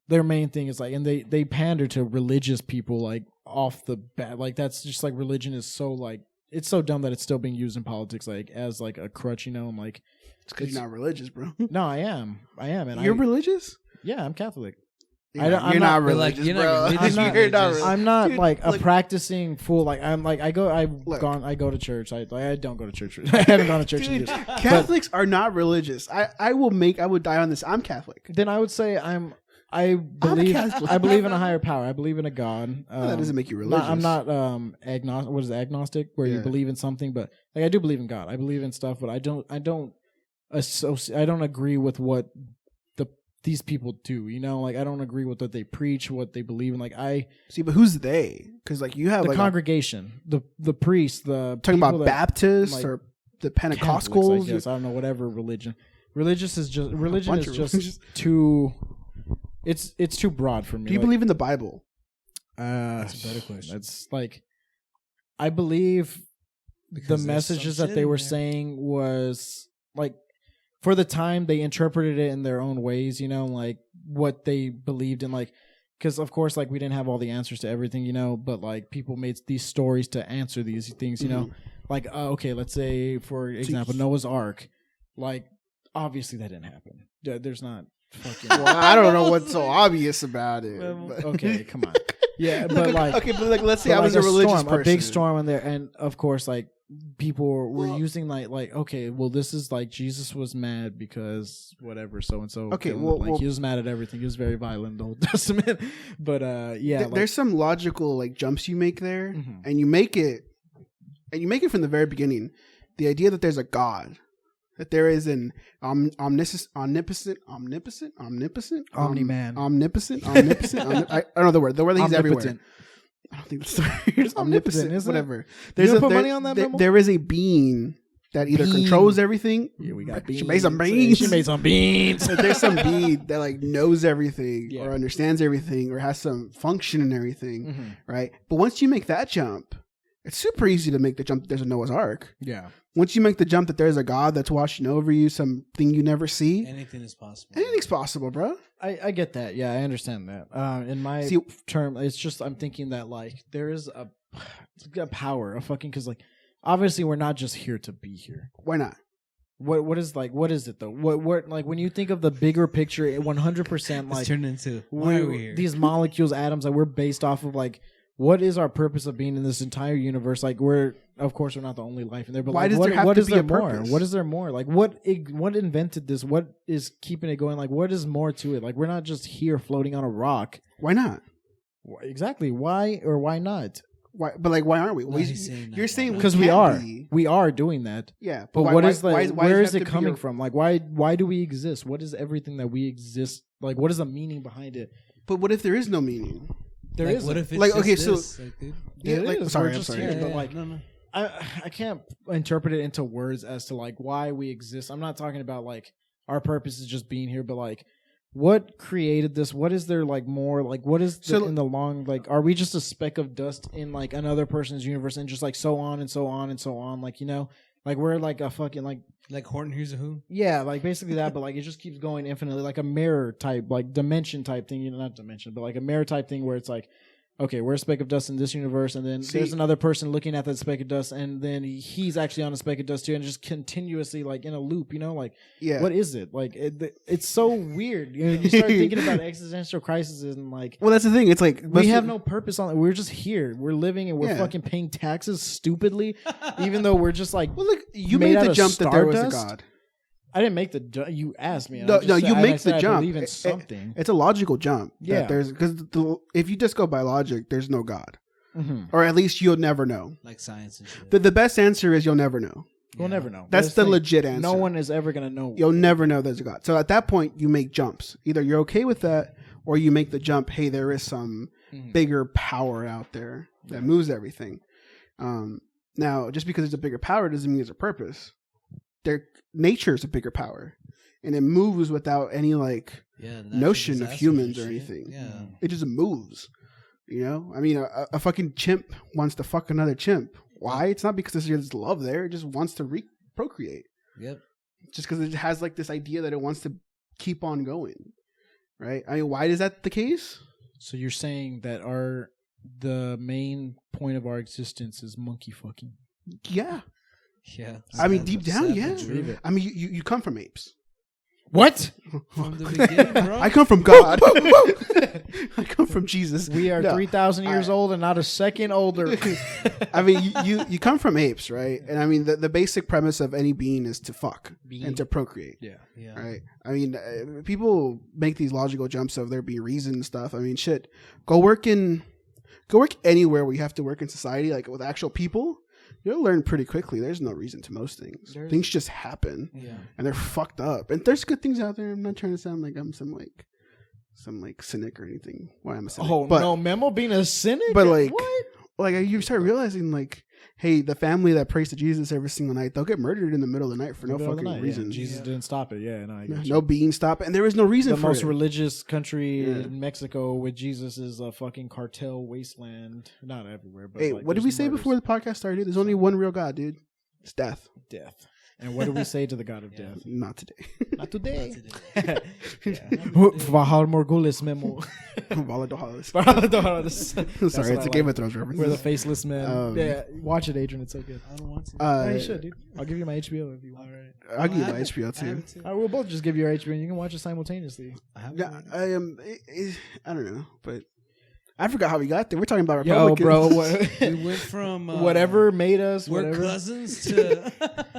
their main thing is like, and they pander to religious people like off the bat, like that's just like religion is so like it's so dumb that it's still being used in politics like as like a crutch, you know, and like It's because you're not religious, bro. no, I am, and You're religious? yeah, I'm Catholic. You're I not, don't- I'm you're not- not But, like, religious, you're not bro. religious, I'm not You're not religious. I'm not Dude, like a look- practicing fool. Like I'm like I go Look. to church. I don't go to church. I haven't gone to church in Dude, years. Catholics are not religious. I would die on this. I'm Catholic. Then I would say I believe Catholic. I believe in a higher power. I believe in a God. That doesn't make you No, religious. I'm not agnostic. What is it, agnostic? Where you Yeah. believe in something, but like I do believe in God. I believe in stuff, but I don't agree with what these people do. You know, like I don't agree with what they preach, what they believe in. Like See, but who's they? Because like you have the like congregation, the priests, the talking people about that- Baptists like, or the Catholics, Pentecostals. I guess. I don't know, whatever religion. Religion is just bunch of religions. too. It's too broad for me. Do you believe in the Bible? That's a better question. It's like I believe Because the there's messages some that shit they in were there. saying was like for the time they interpreted it in their own ways. You know, like what they believed in, like. Because of course, like we didn't have all the answers to everything, you know. But like people made these stories to answer these things, you know. Like okay, let's say for example, Noah's Ark. Like obviously that didn't happen. There's not fucking. Well, I don't know what's so obvious about it. but- Okay, come on. Yeah, but like okay, but like let's say but I was like a religious storm, person. a big storm in there, and of course, like people were Well- using like okay, well, this is like Jesus was mad because whatever, so and so. Okay, killed him. well- like well- he was mad at everything. He was very violent in the Old Testament, but yeah, like, There's some logical like jumps you make there, Mhm. and you make it from the very beginning. The idea that there's a God, that there is an omniscient, Omni-man. omnipotent. I don't know the word. The word that he's everywhere. Omnipotent. I don't think that's the word. It's omnipotent, Omnipotent, isn't it? whatever. You gonna put money on that, Memo? There is a being that either Being. controls everything. Yeah, we got beans. She made some beans. She made some beans. That there's some being that like knows everything Yeah. or understands everything or has some function in everything, Mhm. right? But once you make that jump, it's super easy to make the jump. There's a Noah's Ark, Yeah, Once you make the jump that there's a God that's watching over you, something you never see, Anything is possible. anything's possible, bro. I get that. Yeah, I understand that. In my term, it's just I'm thinking that like there is a power, a fucking because like obviously we're not just here to be here. Why not? What is it though? What like when you think of the bigger picture, 100% like it's turned into why are we here? These molecules, atoms, like we're based off of like what is our purpose of being in this entire universe? Like we're of course we're not the only life in there, but why like, does there have to be a more? purpose? What is there more? Like what invented this? What is keeping it going? Like what is more to it? Like we're not just here floating on a rock. Why not? Exactly. Why or why not? Why? But like, why aren't we? You're saying because we are doing that. Yeah, but what is like? Where is it coming from? Like, why do we exist? What is everything that we exist? Like, what is the meaning behind it? But what if there is no meaning? There like, is. What if it's like just okay, this? so like, dude, yeah, like, sorry, I'm sorry. Here, yeah, but like, no. I can't interpret it into words as to like why we exist. I'm not talking about like our purpose is just being here, but like what created this? What is there like more? Like what is in the long like? Are we just a speck of dust in like another person's universe and just like so on and so on and so on? Like like we're like a fucking like Horton Hears a Who. Yeah, like basically that, but like it just keeps going infinitely, like a mirror type, like dimension type thing. Not dimension, but like a mirror type thing where it's like, okay, we're a speck of dust in this universe, and then there's another person looking at that speck of dust, and then he's actually on a speck of dust too, and just continuously like in a loop, like what is it? Like it's so weird. You start thinking about existential crises and like, well, that's the thing. It's like we have no purpose on it. We're just here. We're living, and we're fucking paying taxes stupidly, even though we're just like, well, look, you made the jump that there was a God. I didn't make the jump. You asked me. No, you make the jump. I believe in something. It's a logical jump. Yeah. Because if you just go by logic, there's no God. Mm-hmm. Or at least you'll never know. Like science and shit. The best answer is you'll never know. We'll never know. That's the legit answer. No one is ever going to know. You'll never know there's a God. So at that point, you make jumps. Either you're okay with that or you make the jump, hey, there is some bigger power out there that moves everything. Now, just because it's a bigger power doesn't mean there's a purpose. Nature is a bigger power, and it moves without any like notion of humans or anything. Yeah, it just moves. I mean, a fucking chimp wants to fuck another chimp. Why? It's not because there's love there. It just wants to procreate. Yep. Just because it has like this idea that it wants to keep on going, right? I mean, why is that the case? So you're saying that the main point of our existence is monkey fucking? Yeah. Yeah, I mean, deep down, yeah. I mean, you come from apes. What? From the beginning, bro. I come from God. I come from Jesus. We are 3,000 years old and not a second older. I mean, you come from apes, right? And I mean, the basic premise of any being is to fuck and to procreate. Yeah. Right. I mean, people make these logical jumps of there being reason and stuff. I mean, shit. Go work anywhere where you have to work in society, like with actual people. You'll learn pretty quickly. There's no reason to most things. Things just happen, and they're fucked up. And there's good things out there. I'm not trying to sound like I'm some cynic or anything. Why I'm a cynic? Oh, but, no, Memo being a cynic. But like, what? Like you start realizing, like, hey, the family that prays to Jesus every single night, they'll get murdered in the middle of the night for no fucking reason. Yeah. Jesus didn't stop it. Yeah, no being stopped, and there was no reason for it. The most religious country in Mexico with Jesus is a fucking cartel wasteland. Not everywhere, but hey, what did we say before the podcast started? There's only one real God, dude. It's death. Death. And what do we say to the God of death? Not today. Not today. Vahal Morgulis Memo. Sorry, it's a Game of Thrones reference. We're the faceless men. Yeah, watch it, Adrian. It's so good. I don't want to. Yeah, you should, dude. I'll give you my HBO if you want. All right. I'll give you my HBO too. I will both just give you your HBO and you can watch it simultaneously. Yeah, I am. I don't know, but I forgot how we got there. We're talking about Republicans. Yo, bro. We went from whatever made us. We're cousins to.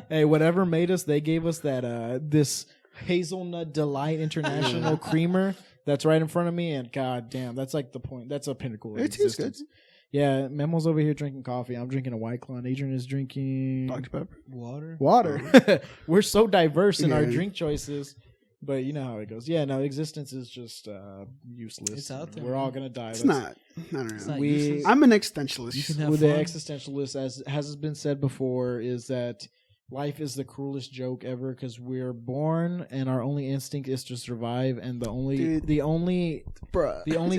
Hey, whatever made us. They gave us that this Hazelnut Delight International creamer that's right in front of me, and god damn, that's like the point. That's a pinnacle of existence. Good. Yeah, Memo's over here drinking coffee. I'm drinking a White Claw. Adrian is drinking Dr. Pepper. Water. We're so diverse in our drink choices. But you know how it goes. Yeah, no, existence is just useless. It's out there. We're all gonna die. It's not. I don't know. Not I'm an existentialist. The existentialist, as has been said before, is that life is the cruelest joke ever because we're born and our only instinct is to survive, and the only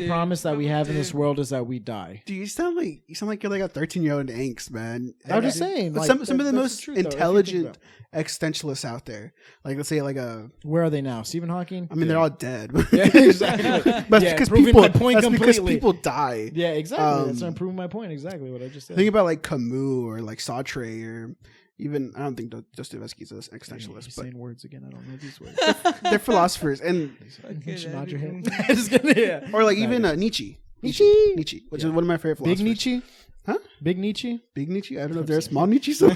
promise that we have in this world is that we die. Dude, you sound like you're like a 13-year-old angst, man. I'm just saying, like, some of the most truth, though, intelligent existentialists out there, like let's say like where are they now? Stephen Hawking. I mean, they're all dead. Yeah, exactly. But yeah, because because people die. Yeah, exactly. That's not proving my point. Exactly what I just said. Think about like Camus or like Sartre or even I don't think Dostoevsky's an existentialist. You're but saying words again. I don't know these words. they're philosophers, and You should nod your head. or like even Nietzsche, which is one of my favorite philosophers. Big Nietzsche. Huh? Big Nietzsche? Big Nietzsche? I don't know if there's a small Nietzsche somewhere.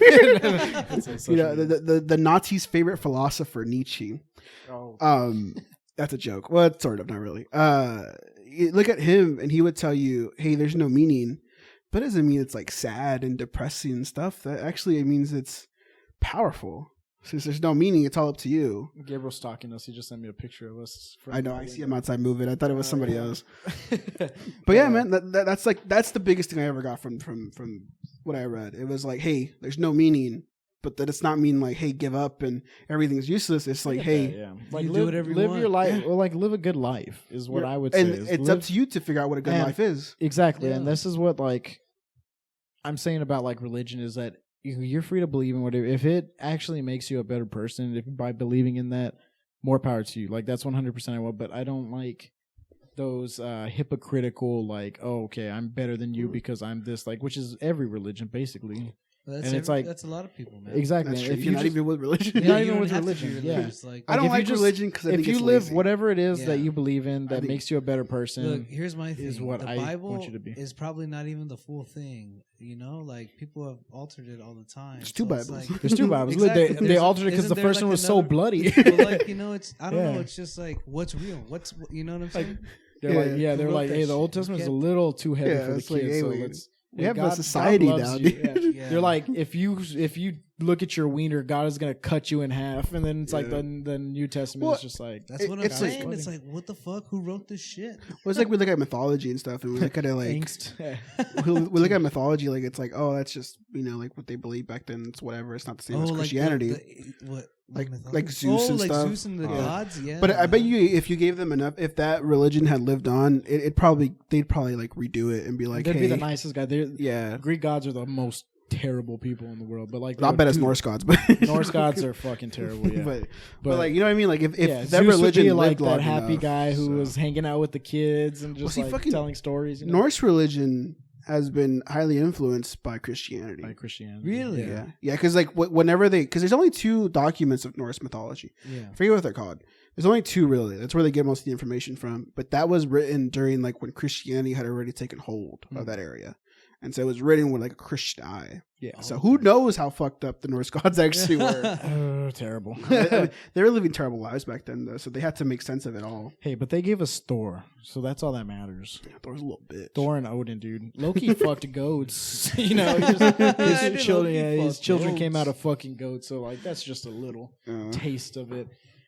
You know, the Nazis' favorite philosopher, Nietzsche. Oh. That's a joke. Well, it's sort of, not really. You look at him and he would tell you, hey, there's no meaning. But it doesn't mean it's like sad and depressing and stuff. That actually it means it's powerful. Since there's no meaning, it's all up to you. Gabriel's stalking us. He just sent me a picture of us. I know. I see him outside moving. I thought it was somebody else. But yeah, man, that's the biggest thing I ever got from what I read. It was like, hey, there's no meaning, but that it's not mean like, hey, give up and everything's useless. It's like, hey, like do whatever you want. Your life, or like live a good life is what I would say. And it's up to you to figure out what a good life is. Exactly, Yeah. and this is what like I'm saying about like religion is that you're free to believe in whatever. If it actually makes you a better person, if by believing in that, more power to you. Like that's 100% I want. But I don't like those hypocritical like, oh, okay, I'm better than you because I'm this, like, which is every religion basically. It's like that's a lot of people, man. Exactly. If you're not even with religion, not even with religion. Yeah, like, I don't if you like religion because if you live whatever it is that Yeah. you believe in that makes you a better person. Look, here's my thing. Is what the I Bible want you to be. is probably not even the full thing. You know, like people have altered it all the time. There's two Bibles. Like, There's two Bibles. Exactly. They altered it because Isn't the there, first like, one was so another- bloody. Well, like, you know, it's I don't Yeah. know. It's just like what's real. What's you know what I'm saying? They're Who wrote like, that hey, the shit? Old Testament is a You little too heavy Yeah, for the it's like, kids. hey, So we- let's. we have a society God now, loves you. dude. Yeah. Yeah. They're like, if you look at your wiener, God is gonna cut you in half, and then it's like Yeah. the New Testament is just like That's what I'm it's like- saying. It's like, what the fuck? Who wrote this shit? Well, it's like we look at mythology and stuff, and we look at it like angst. we look at mythology like it's like, oh, that's just like what they believed back then. It's whatever. It's not the same as like Christianity. what? Like mythology? Zeus and like stuff. Zeus and the Yeah. gods. Yeah, But I bet you, if you gave them enough, if that religion had lived on, they'd probably like redo it and be like, They'd hey, be the nicest guy. yeah. Greek gods are the most terrible people in the world, but like I bet it's dude, Norse gods, but Norse gods are fucking terrible. Yeah, but like, you know what I mean? Like if that Zeus religion would be like lived that long happy enough, guy who so. was hanging out with the kids and just see, like fucking telling stories. You know? Norse religion has been highly influenced by Christianity. By Christianity, Really? Yeah, because like whenever because there's only two documents of Norse mythology. Yeah. I forget what they're called. There's only two really. That's where they get most of the information from. But that was written during like when Christianity had already taken hold of that area, and so it was written with like a Christian eye. Yeah. So who knows how fucked up the Norse gods actually were? Terrible. I mean, they were living terrible lives back then, though. So they had to make sense of it all. Hey, but they gave us Thor, so that's all that matters. Yeah, Thor's a little bitch. Thor and Odin, dude. Loki fucked goats. You know, his children came out of fucking goats. So like, that's just a little taste of it.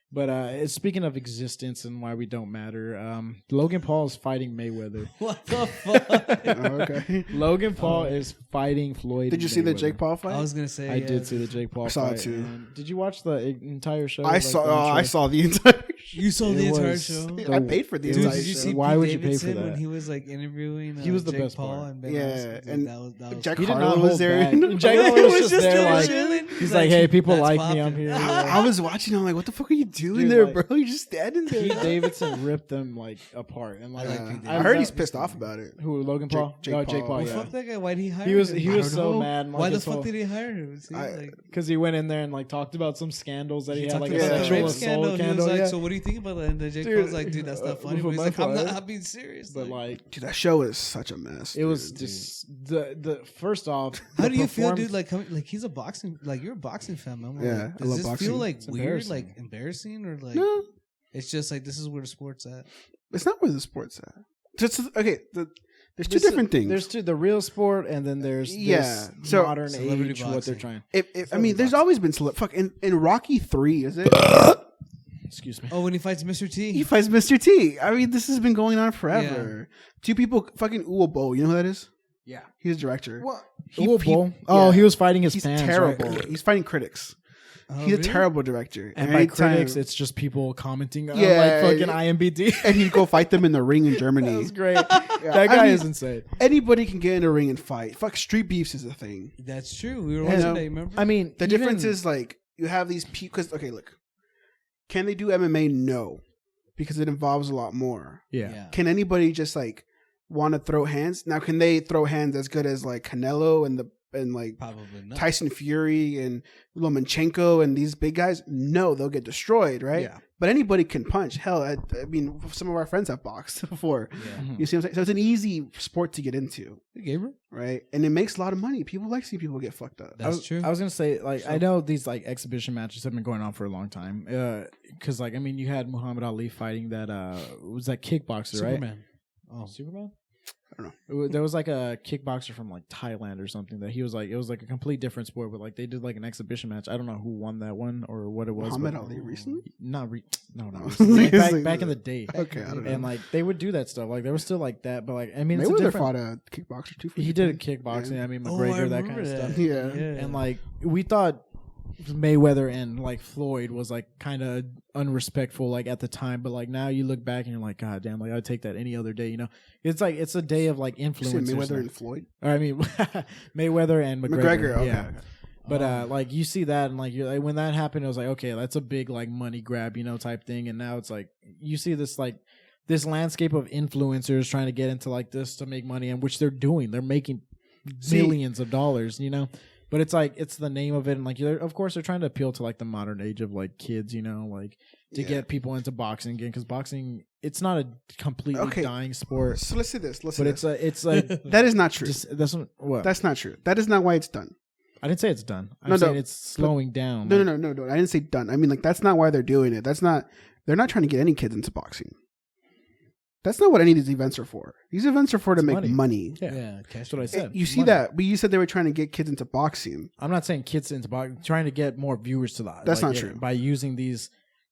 But speaking of existence and why we don't matter, Logan Paul is fighting Mayweather. What the fuck? Okay. Logan Paul is fighting Floyd. Did you see the Mayweather. Jake Paul fight? I was gonna say I did see the Jake Paul I saw it fight. too. And did you watch the entire show? I Like, saw. the intro? I saw the entire. you saw It the entire was- show. the- I paid for the Dude, entire Did you show. see Why Pete would you pay for Davidson that? when he was like interviewing? He was the Jake best Paul part. and Ben Yeah, Askren? and that was Jack He did Harlow not was hold there. back. Jack He Harlow was was just just there, there like chilling. he's like, "Hey, people That's like me. I'm popping. here." I was watching. I'm like, what the fuck are you doing Dude, there, like, bro? You're just standing there. Pete Davidson ripped them like apart, and like I like Pete I heard he's pissed off about it. Who Logan Paul? Jake Oh, Jake Paul. Paul. Well, Yeah, fuck that guy. Why did he hire he was him? he I was don't so know. mad. Why the fuck did he hire him? See, like, Because he went in there and like talked about some scandals that he, had, talked like about a the sexual rape assault scandal. He scandal. was like, Yeah. "So what do you think about that?" And Jake Dude, Paul's like, "Dude, that's not funny." But he's my like, "I'm part. not being serious." But like, Dude, that show is such a mess. it was dude. just the first off. How the do you feel, perform- dude? Like he's a boxing, like you're a boxing fan, man. Yeah, I Like, does love this boxing. feel like It's weird, embarrassing. like embarrassing, or like No, it's just like this is where the sport's at? it's not where the sport's at. Just okay. There's two This- different things. There's the real sport, and then there's Yeah, this so- modern Celebrity age what they're boxing. trying. I mean, there's always been fuck in Rocky 3, is it? Excuse me. Oh, when he fights Mr. T. He fights Mr. T. I mean, this has been going on forever. Two people fucking Uobo. You know who that is? Yeah. He's a director. What? He was fighting his he's fans. terrible. Right? He's fighting critics. Oh, He's a really? terrible director. And by anytime- critics, it's just people commenting on Yeah, like fucking IMBD. and he'd go fight them in the ring in Germany. That was great. Yeah, That guy I mean, is insane. Anybody can get in a ring and fight. Fuck, street beefs is a thing. That's true. We were You watching know, that. Remember? I mean, The difference is like you have these people. Because okay, look, can they do MMA? No, because it involves a lot more. yeah. Can anybody just like want to throw hands? Now, can they throw hands as good as like Canelo and like Probably not. Tyson Fury and Lomachenko and these big guys? No, they'll get destroyed, right? Yeah. But anybody can punch. Hell, I mean, some of our friends have boxed before. Yeah. You see what I'm saying? So it's an easy sport to get into, Gabriel? right? And it makes a lot of money. People like seeing people get fucked up. That's true. I was gonna say, like, I know these like exhibition matches have been going on for a long time. Because like, I mean, you had Muhammad Ali fighting that was that kickboxer, right? Superman. Oh, Superman. I don't There was like a kickboxer from like Thailand or something that he was like, it was like a complete different sport, but like they did like an exhibition match. I don't know who won that one or what it was. Muhammad but- Ali recently? Not recently. back in the day. Okay, I don't know. And like they would do that stuff. Like they were still like that, but like I mean, it's a Mayweather different. fought a kickboxer too. He did a kickboxing. Yeah. I mean, Oh, I McGregor, that kind remember of that. stuff. Yeah. And like we thought Mayweather and like Floyd was like kind of unrespectful like at the time, but like now you look back and you're like, God damn, like I'd take that any other day. You know, it's like it's a day of like You said influencers. Mayweather like- and Floyd. or I mean, Mayweather and McGregor. Okay. Yeah. Okay. But like you see that and like you're like when that happened, it was like, okay, that's a big like money grab, you know, type thing. And now it's like you see this like this landscape of influencers trying to get into like this to make money, and which they're doing. They're making millions of dollars, you know. But it's like it's the name of it, and like of course they're trying to appeal to like the modern age of like kids, you know, like to Yeah. get people into boxing again, because boxing it's not a completely Okay. dying sport, So let's say this. Let's say but this. it's like That is not true. that's what That's not true. That is not why it's done. I didn't say it's done. I'm No, saying no, it's slowing down. No, like, no. I didn't say done. I mean, like that's not why they're doing it. That's not. They're not trying to get any kids into boxing. That's not what any of these events are for. These events are for to It's make money. Yeah, Yeah, cash. that's what I said. You see Money. that, but you said they were trying to get kids into boxing. I'm not saying kids into boxing. Trying to get more viewers to that. That's like, not true. By using these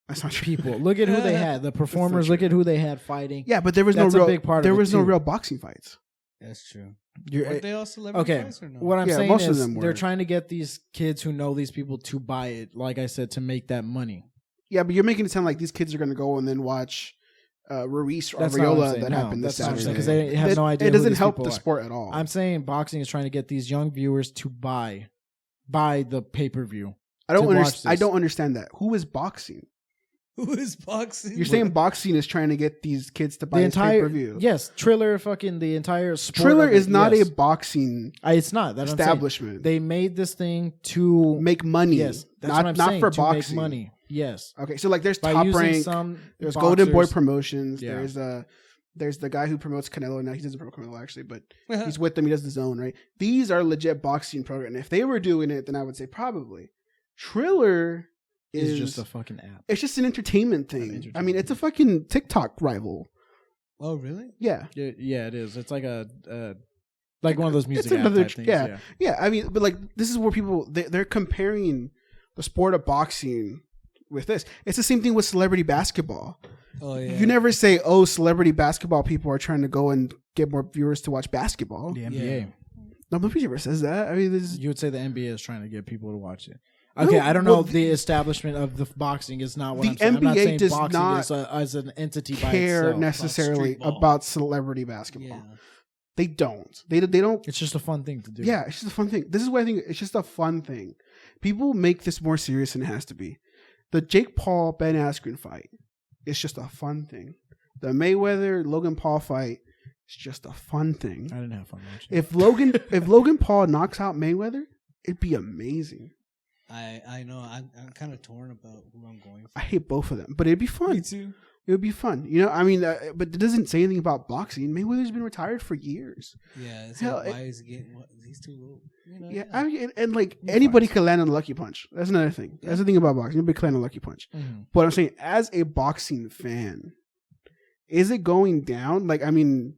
That's not true. people. Look at who they had. The performers. Look at who they had fighting. Yeah, but there was That's no a real. big part of there it, was no too. real boxing fights. That's true. You're- Were they all celebrity okay. fights or no? What I'm Yeah, saying most of is them were. they're trying to get these kids who know these people to buy it. Like I said, to make that money. Yeah, but you're making it sound like these kids are going to go and then watch Ruiz or That's not what I'm Arreola saying. that No, happened this that's not what I'm Saturday. saying, 'cause they have no idea It who doesn't these help people the are. sport at all. I'm saying boxing is trying to get these young viewers to buy the pay per view. I don't to watch understand. I this. don't understand that. Who is boxing? Who is boxing? You're saying boxing is trying to get these kids to buy The this pay entire per view. yes, Triller, fucking the entire sport. Triller of it, is not yes. a boxing It's not that's what I'm saying. establishment. They made this thing to make money. yes, that's not what I'm not saying, for to boxing. make money. Yes, Okay, so like there's by Top using Rank, some there's boxers. Golden Boy Promotions, Yeah. there's the guy who promotes Canelo now. He doesn't promote Canelo actually, but he's with them. He does the Zone, right? These are legit boxing programs. If they were doing it, then I would say probably. Triller is just a fucking app. it's just an entertainment thing. I mean, it's a fucking TikTok rival. Oh, really? Yeah. Yeah, it is. It's like a like one of those music It's app another type things. yeah. Yeah, I mean, but like this is where people they're comparing the sport of boxing with this. It's the same thing with celebrity basketball. Oh, yeah. You never say, "Oh, celebrity basketball people are trying to go and get more viewers to watch basketball." The NBA. Yeah. Nobody ever says that. I mean, this is, You would say the NBA is trying to get people to watch it. No, Okay, I don't well, know. The establishment of the boxing is not what the I'm saying. I'm not NBA saying does boxing not is as an entity by care itself. necessarily street ball. about celebrity basketball. Yeah. They don't. They don't. It's just a fun thing to do. Yeah, it's just a fun thing. This is why I think it's just a fun thing. People make this more serious than it has to be. The Jake Paul Ben Askren fight is just a fun thing. The Mayweather Logan Paul fight is just a fun thing. I didn't have fun watching. If Logan Paul knocks out Mayweather, it'd be amazing. I know. I'm kind of torn about who I'm going for. I hate both of them, but it'd be fun. Me too. It would be fun. You know, I mean, but it doesn't say anything about boxing. Mayweather's been retired for years. Yeah. It's Hell, like, why is he getting what? He's too old. You know, Yeah, I mean, and like He anybody fights. could land on a lucky punch. That's another thing. That's the thing about boxing. Anybody can land on a lucky punch. Mhm. But I'm saying, as a boxing fan, is it going down? Like, I mean,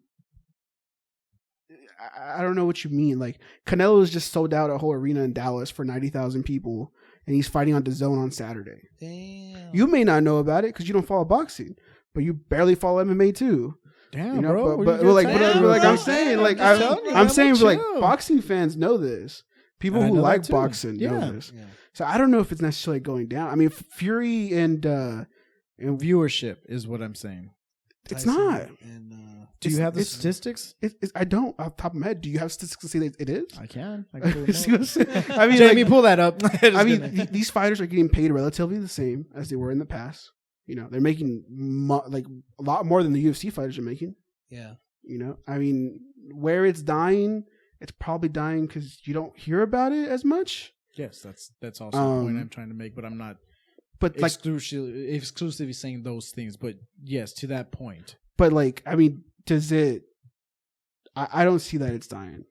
I don't know what you mean. Like, Canelo has just sold out a whole arena in Dallas for 90,000 people, and he's fighting on the Zone on Saturday. Damn. You may not know about it because you don't follow boxing, but you barely follow MMA too. Damn, You know, bro. but what like, you but, trying to like do, I'm bro? saying, like I'm telling you, I'm man, saying, like chill. boxing fans know this. People I who know like that too. boxing know Yeah. this. Yeah. So I don't know if it's necessarily going down. I mean, Fury and Viewership is what I'm saying. it's Tyson not. And, Do you have the it's- statistics? I don't off the top of my head. Do you have statistics to say that it is? I can. I can pull them See up. what I'm saying? I mean, Jamie, like, pull that up. I mean, these fighters are getting paid relatively the same as they were in the past. You know, they're making like a lot more than the UFC fighters are making. yeah. You know, I mean, where it's dying, it's probably dying because you don't hear about it as much. yes, that's also the point Um, I'm trying to make, but I'm not But like, exclusively saying those things. But yes, to that point. I mean, does it? I don't see that it's dying.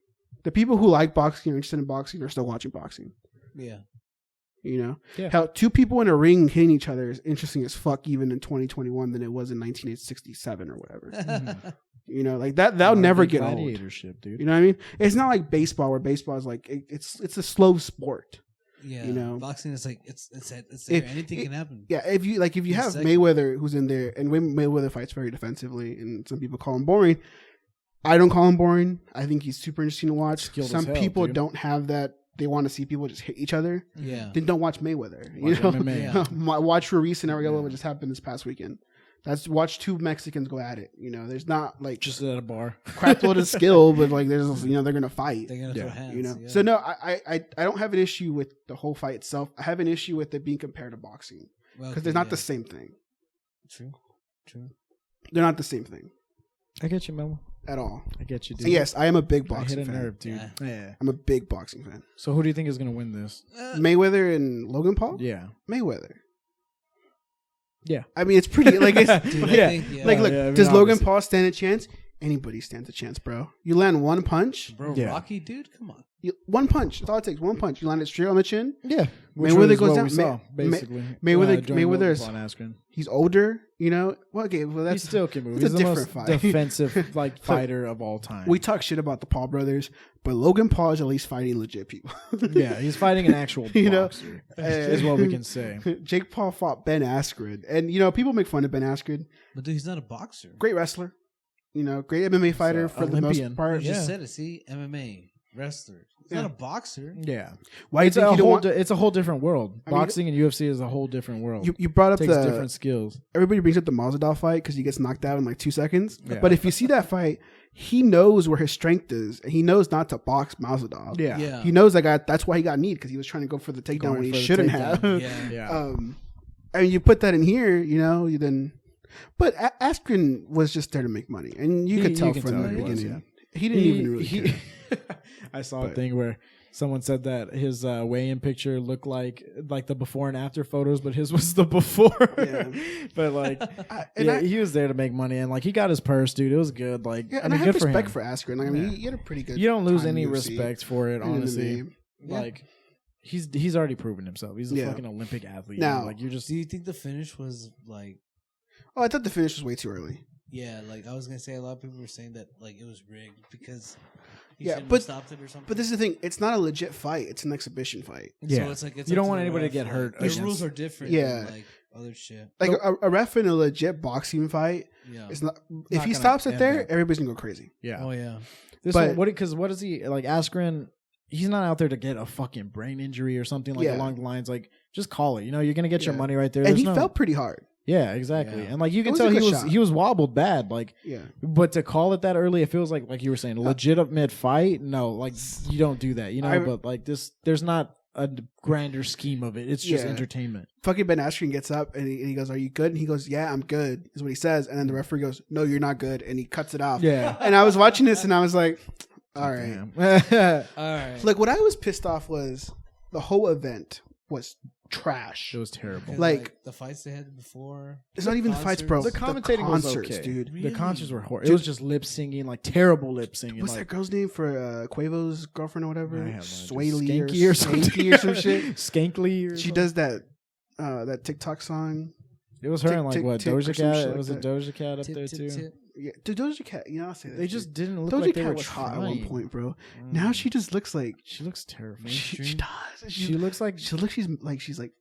The people who like boxing or interested in boxing are still watching boxing. Yeah. You know, Yeah. how two people in a ring hitting each other is interesting as fuck, even in 2021 than it was in 1967 or whatever. You know, like that'll never get old. Gladiatorship, dude. You know what I mean? It's not like baseball, where baseball is like it's a slow sport. Yeah. You know, boxing is like it's there. If- Anything can happen. Yeah, if you In a have second. Mayweather who's in there, and Mayweather fights very defensively, and some people call him boring. I don't call him boring. I think he's super interesting to watch. Skilled as Some hell, people dude. don't have that. They want to see people just hit each other. Yeah. Then don't watch Mayweather. You Watch know, MMA. Yeah. watch Ruiz and Ariella, what just happened this past weekend. That's watch two Mexicans go at it. You know, there's not like Just at a bar. crap load of skill, but like there's they're gonna fight. They're gonna Yeah. throw hands. You know, Yeah. so no, I don't have an issue with the whole fight itself. I have an issue with it being compared to boxing Well, because okay, they're not yeah. the same thing. True. They're not the same thing I get you, Memo. at all. I get you, dude. And yes, I am a big I hit boxing a fan. nerve, dude. Yeah. I'm a big boxing fan. So who do you think is gonna win this? Mayweather and Logan Paul. Yeah. Mayweather. Yeah. I mean, it's pretty like it's Dude, Yeah. I think, yeah. like look. Yeah, I mean, does Logan obviously. Paul stand a chance? Anybody stands a chance, bro. You land one punch. Bro, Yeah. Rocky, dude, come on. One punch. That's all it takes. One punch. You land it straight on the chin. Yeah. Mayweather goes down. We saw, basically. Mayweather is- on Askren. He's older. You know. Well, okay. Well, He that's still can move. it's a He's the different most fight. defensive like fighter of all time. we talk shit about the Paul brothers, but Logan Paul is at least fighting legit people. yeah, he's fighting an actual You know, boxer. Is what we can say. Jake Paul fought Ben Askren, and you know people make fun of Ben Askren. But dude, he's not a boxer. Great wrestler, you know, great MMA fighter for the Olympian. most part. You just Yeah. said it. See, MMA wrestler. He's Yeah. not a boxer. Yeah, Why do you it's think a you don't whole. want? It's a whole different world. I mean, Boxing and UFC is a whole different world. You brought up Takes the different skills. everybody brings up the Masvidal fight because he gets knocked out in like 2 seconds. Yeah. But if you see that fight, he knows where his strength is, and he knows not to box Masvidal. Yeah, Yeah. He knows that's why he got kneed because he was trying to go for the takedown Going when he for the shouldn't takedown. have. Yeah. yeah. I mean, you put that in here, you know, you then. But Askren was just there to make money, and you could tell from the he was, beginning. He didn't even really care. I saw a But- thing where someone said that his weigh-in picture looked like the before and after photos, but his was the before. Yeah. But like, and yeah, he was there to make money, and like he got his purse, dude. It was good. Like, Yeah, I and mean, I have good for respect him. for Askren. Like, I mean, Yeah. he had a pretty good. You don't lose time in any UFC. respect for it, And in honestly. MMA. Like, he's already proven himself. He's a Yeah. fucking Olympic athlete. Now- like you're just Do you think the finish was like? Oh, I thought the finish was way too early. Yeah, like I was gonna say, a lot of people were saying that like it was rigged because he Yeah, shouldn't but- have stopped it or something. But this is the thing. It's not a legit fight. It's an exhibition fight. yeah. So it's like it's You up don't to want the anybody to ref, get like, hurt The against- rules are different. Yeah. Than, like other shit. Like a ref in a legit boxing fight Yeah. is not. If he gonna stops it end there, up. everybody's gonna go crazy. yeah. Oh yeah. This But- one, what is he like? Askren, he's not out there to get a fucking brain injury or something like Yeah. along the lines. Like, just call it. You know, you're gonna get your Yeah. money right there. And There's he no- felt pretty hard. yeah, exactly. Yeah. And like you can was tell a he good was shot. he was wobbled bad. Like, Yeah. but to call it that early, it feels like you were saying, legitimate fight. No, like you don't do that. You know, but like this, there's not a grander scheme of it. It's just Yeah. entertainment. Fucking Ben Askren gets up and he goes, "Are you good?" And he goes, "Yeah, I'm good." Is what he says. And then the referee goes, "No, you're not good," and he cuts it off. Yeah. And I was watching this and I was like, "All right." Damn. All right. Like what I was pissed off was the whole event was trash. It was terrible. Because, like- the fights they had before. It's not even the fights, bro. The commentating was concerts, okay, dude. The concerts were horrible. It Dude. was just lip singing, like terrible lip singing. What's like, that girl's name for Quavo's girlfriend or whatever? I have no idea. Swaley Skanky or something. Skanky or some shit. Skankly or She something? does that TikTok song. It was her Tick, and like tick, what tick or Doja some shit Cat? like Was it that. Doja Cat up Tip, there tip, too? tip. Yeah, dude, Doja Cat. You know, I'll say that. They just didn't look Doja like they Cat were was hot at one trying. point, bro. Now she just looks like She looks terrible. she Mainstream. does. She looks like She looks. She's like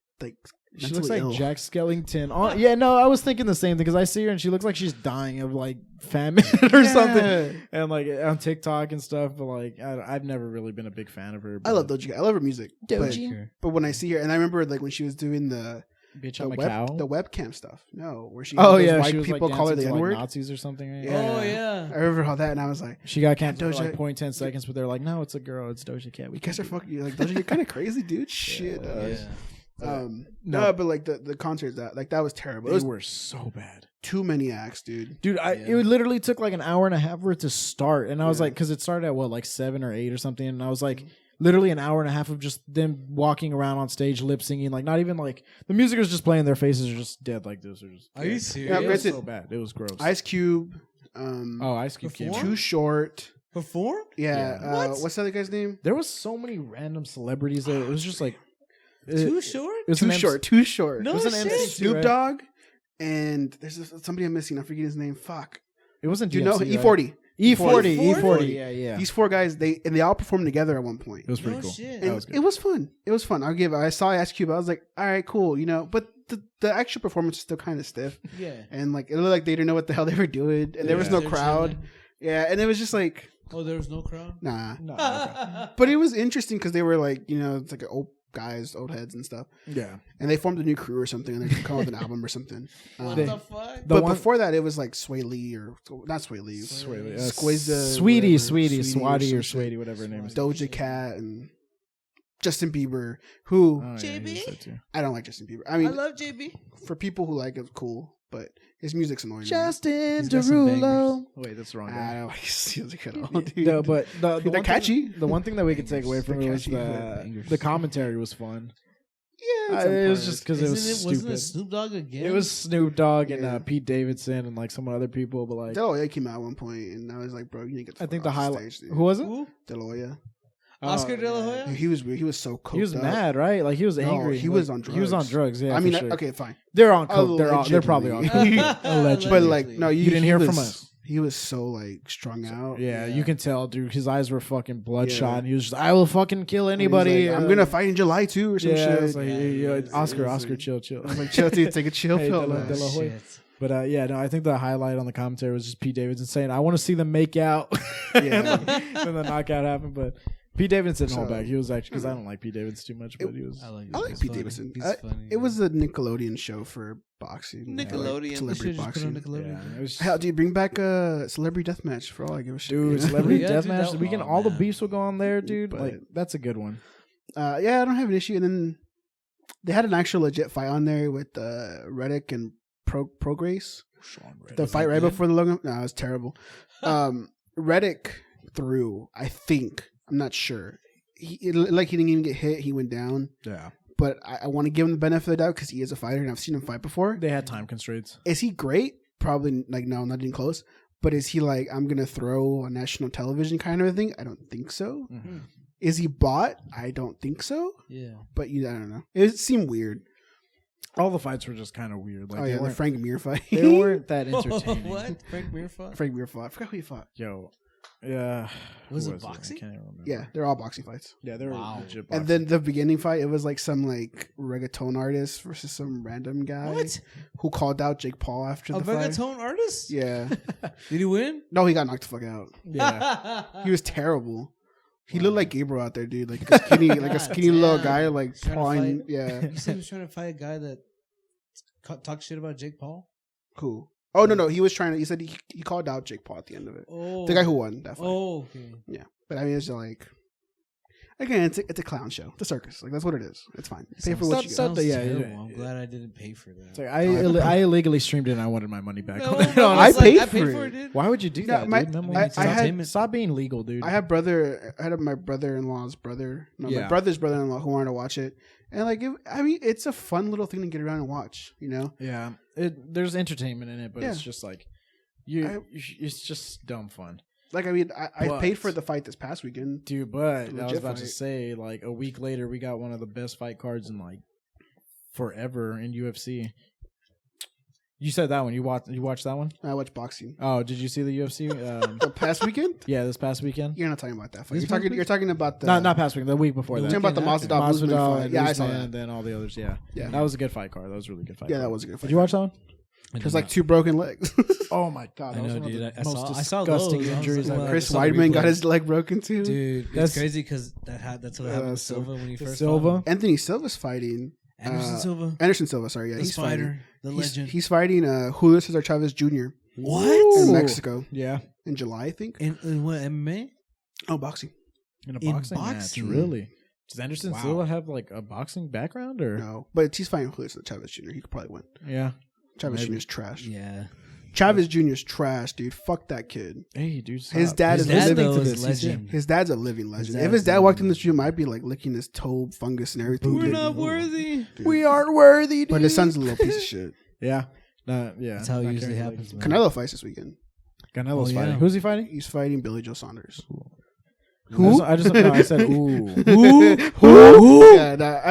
She looks mentally like ill. Jack Skellington. Oh, yeah, no, I was thinking the same thing because I see her and she looks like she's dying of like famine or something. And like on TikTok and stuff, but like I've never really been a big fan of her. I love Doja Cat. I love her music. Doja. But when I see her, and I remember like when she was doing the Bitch, I'm a cow. the webcam stuff. No, where she Oh those yeah, white she was people like call her the dancing N to, word. like, Nazis or something. Right? Oh yeah. I remember all that, and I was like, She got canceled for Doja- like 0.10 seconds, but they're like, no, it's a girl, it's Doja Cat. "You guys are fucking like Doja. You're kind of crazy, dude. Shit." Yeah. No, but like the concerts that was terrible. It They was were so bad. too many acts, dude. Dude, it literally took like an hour and a half for it to start. And I was like, because it started at what, like 7 or 8 or something. And I was like, literally an hour and a half of just them walking around on stage, lip singing. Like, not even like the music was just playing. Their faces are just dead like this. Are you serious? Yeah, It was granted, so bad. It was gross. Ice Cube, Ice Cube came. Perform? Too Short. Performed? Yeah. What's the other guy's name? There was so many random celebrities there. It was just like Too short? It was Too an MC Short. Too Short. No It was an shit. MC, Snoop right? Dogg, and there's somebody I'm missing. I forget his name. Fuck. It wasn't. Do you know DMC, E40? right? E40. E40. E40. Yeah, yeah. These 4 guys, they all performed together at one point. It was pretty No cool. shit. That And was good. it was fun. It was fun. I saw Ice Cube. I was like, all right, cool, but the actual performance was still kind of stiff, Yeah. and like it looked like they didn't know what the hell they were doing, and there was no They're crowd. chilling. Yeah, and it was just like, Oh, there was no crowd? nah. No, okay. But it was interesting because they were like, it's like old guys, old heads and stuff, Yeah. and they formed a new crew or something, and they're coming with an album or something. What They- the fuck? But one- before that, it was like Sway Lee or not Sway Lee, Squizza, Sweetie, whatever, Sweetie, Swatty or some shit. Sweetie, whatever her name is. Doja Cat and Justin Bieber, who Oh, yeah, JB? he was there too. I don't like Justin Bieber. I I mean, love JB. for people who like it, cool, but his music's annoying. Justin He's got some Derulo. Wait, that's the wrong I guy. don't like his music at all, dude. No, but the They're one catchy. Thing, the one thing that we could take away from They're it was catchy. the commentary was fun. yeah, some It was parts. just because it was Wasn't stupid. it Snoop Dogg again? It was Snoop Dogg and Yeah. Pete Davidson and like some other people, but like Deloya came out at one point, and I was like, bro, you need to get. I think the fuck off highlight. stage, dude. Who was it? Who? Deloya. Oscar Oh, De La Hoya? He was weird. He was so coked He was up. mad, right? Like he was No, angry. he Like, was on He was on drugs. drugs. Yeah, I mean, for sure. okay, fine. They're on coke. They're probably on coke. Allegedly. Allegedly. But like, no, You didn't he hear was, from us. He was so like strung out. Yeah, you can tell, dude. His eyes were fucking bloodshot, Yeah. and he was just, "I will fucking kill And he's anybody. like, I'm gonna fight in July too, or some Yeah, shit. it's like, Yeah, Oscar, it's like- chill. I was like, chill, dude, take a chill Hey, pill. De La- man. De La Hoya. Shit. But yeah, no, I think the highlight on the commentary was just Pete Davidson saying, "I want to see them make out." Yeah. and the knockout happened. But Pete Davidson didn't hold So- back. He was actually because I don't like Pete Davidson too much, but he was. I like, I like he's Pete funny. Davidson. He's funny. It was a Nickelodeon show for boxing. Nickelodeon. Like, They celebrity should've just put on boxing. Nickelodeon. Yeah, it was Hell, dude, bring back a celebrity deathmatch for all I give a shit. dude, you know? celebrity Yeah, dude, deathmatch. that- We can oh, all the man. beefs will go on there, dude. But- Like that's a good one. Yeah, I don't have an issue. And then they had an actual legit fight on there with Reddick and Prograce. The fight right good? before the Logan. No, it was terrible. Reddick threw. I think. I'm not sure. He didn't even get hit. He went down. Yeah, But I want to give him the benefit of the doubt because he is a fighter and I've seen him fight before. they had time constraints. Is he great? Probably like no, not even close. But is he like I'm gonna throw on national television kind of a thing? I don't think so. Mhm. Is he bought? I don't think so. Yeah. But I don't know. It seemed weird. All the fights were just kind of weird. Like Oh they yeah, the weren't, Frank Mir fight. they weren't that entertaining. What? Frank Mir fought? Frank Mir fought. I forgot who he fought. Yo, yeah, Was who it boxing? I can't even remember. Yeah, they're all boxing fights. Yeah, they were Wow. legit boxing. And then the beginning fight, it was like some like reggaeton artist versus some random guy What? who called out Jake Paul after A the fight. reggaeton artist? Yeah. Did he win? No, he got knocked the fuck out. yeah, He was terrible. He looked like Gabriel out there, dude. Like a skinny, little Damn. guy, like Trying to pawing. fight. Yeah. You said he was trying to fight a guy that talked shit about Jake Paul? Who? Oh no, he was trying to. He said he called out Jake Paul at the end of it. Oh. The guy who won that fight. Oh, okay. Yeah, but I mean, it's just like again, it's a clown show, it's a circus. Like that's what it is. It's fine. Pay for what you Sounds- got. sounds- yeah, terrible. yeah. I'm glad I didn't pay for that. it's like I illegally streamed it and I wanted my money back. No, on that, no, I it's honestly. paid I for paid it. for it, dude. Why would you do Yeah, that, my- dude? Memo? I It's had- entertainment. Stop being legal, dude. I had my brother-in-law's brother. No, Yeah. my brother's brother-in-law who wanted to watch it, and like, I mean, it's a fun little thing to get around and watch. You know, yeah, there's entertainment in it, but it's Yeah. just like I- it's just dumb fun, like I mean, I But- paid for the fight this past weekend. dude. But I was Legit about to fight. say, like a week later, we got one of the best fight cards in like forever in UFC. You said that one. You watched that one? I watch boxing. Oh, did you see the UFC? The past weekend? Yeah, this past weekend. You're not talking about that fight. This You're talking about the Not past weekend. The week before You're that. talking about the Masvidal Usman Masvidal fight. and Yeah, I saw Usman, that. and then all the others. Yeah, Yeah. that was a good fight card. That was a really good fight. Yeah, card. that was a good fight. Did you watch that one? There's like 2 broken legs. Oh my god, I that was know, one of dude. the I most saw disgusting those. I was injuries like, I've wow. ever Chris seen. Weidman got replay. his leg broken too. Dude, That's- it's crazy because that's what happened to Silva when he first Silva. fought. Anthony Silva's fighting. Anderson Silva, Silva, sorry. Yeah, the he's spider, fighting. the He's- legend. He's fighting Julio Cesar Chavez Jr. What? in Ooh. Mexico Yeah, in July, I think. In what, MMA? Oh, boxing. in a In boxing, match. boxing? Really? Does Anderson Wow. Silva have like a boxing background or? No, but he's fighting Julio Cesar Chavez Jr. He could probably win. Yeah. Chavez Maybe. Jr. is trash. Yeah. Chavez Jr. is trash, dude. Fuck that kid. Hey, dude. His stop. dad His is dad, living though, to is this. legend. His dad's a living legend. If dad's his dad a walked in the legend. street, I'd be like licking his toe, fungus, and everything. We're dude. not worthy. We aren't worthy, dude. But his son's a little piece of shit. Yeah. Yeah. That's how it Not usually carrying happens, man. Canelo fights this weekend. Canelo's Oh, yeah. fighting. Who's he fighting? He's fighting Billy Joe Saunders. Who? I just no, I said ooh. Who? Yeah, nah,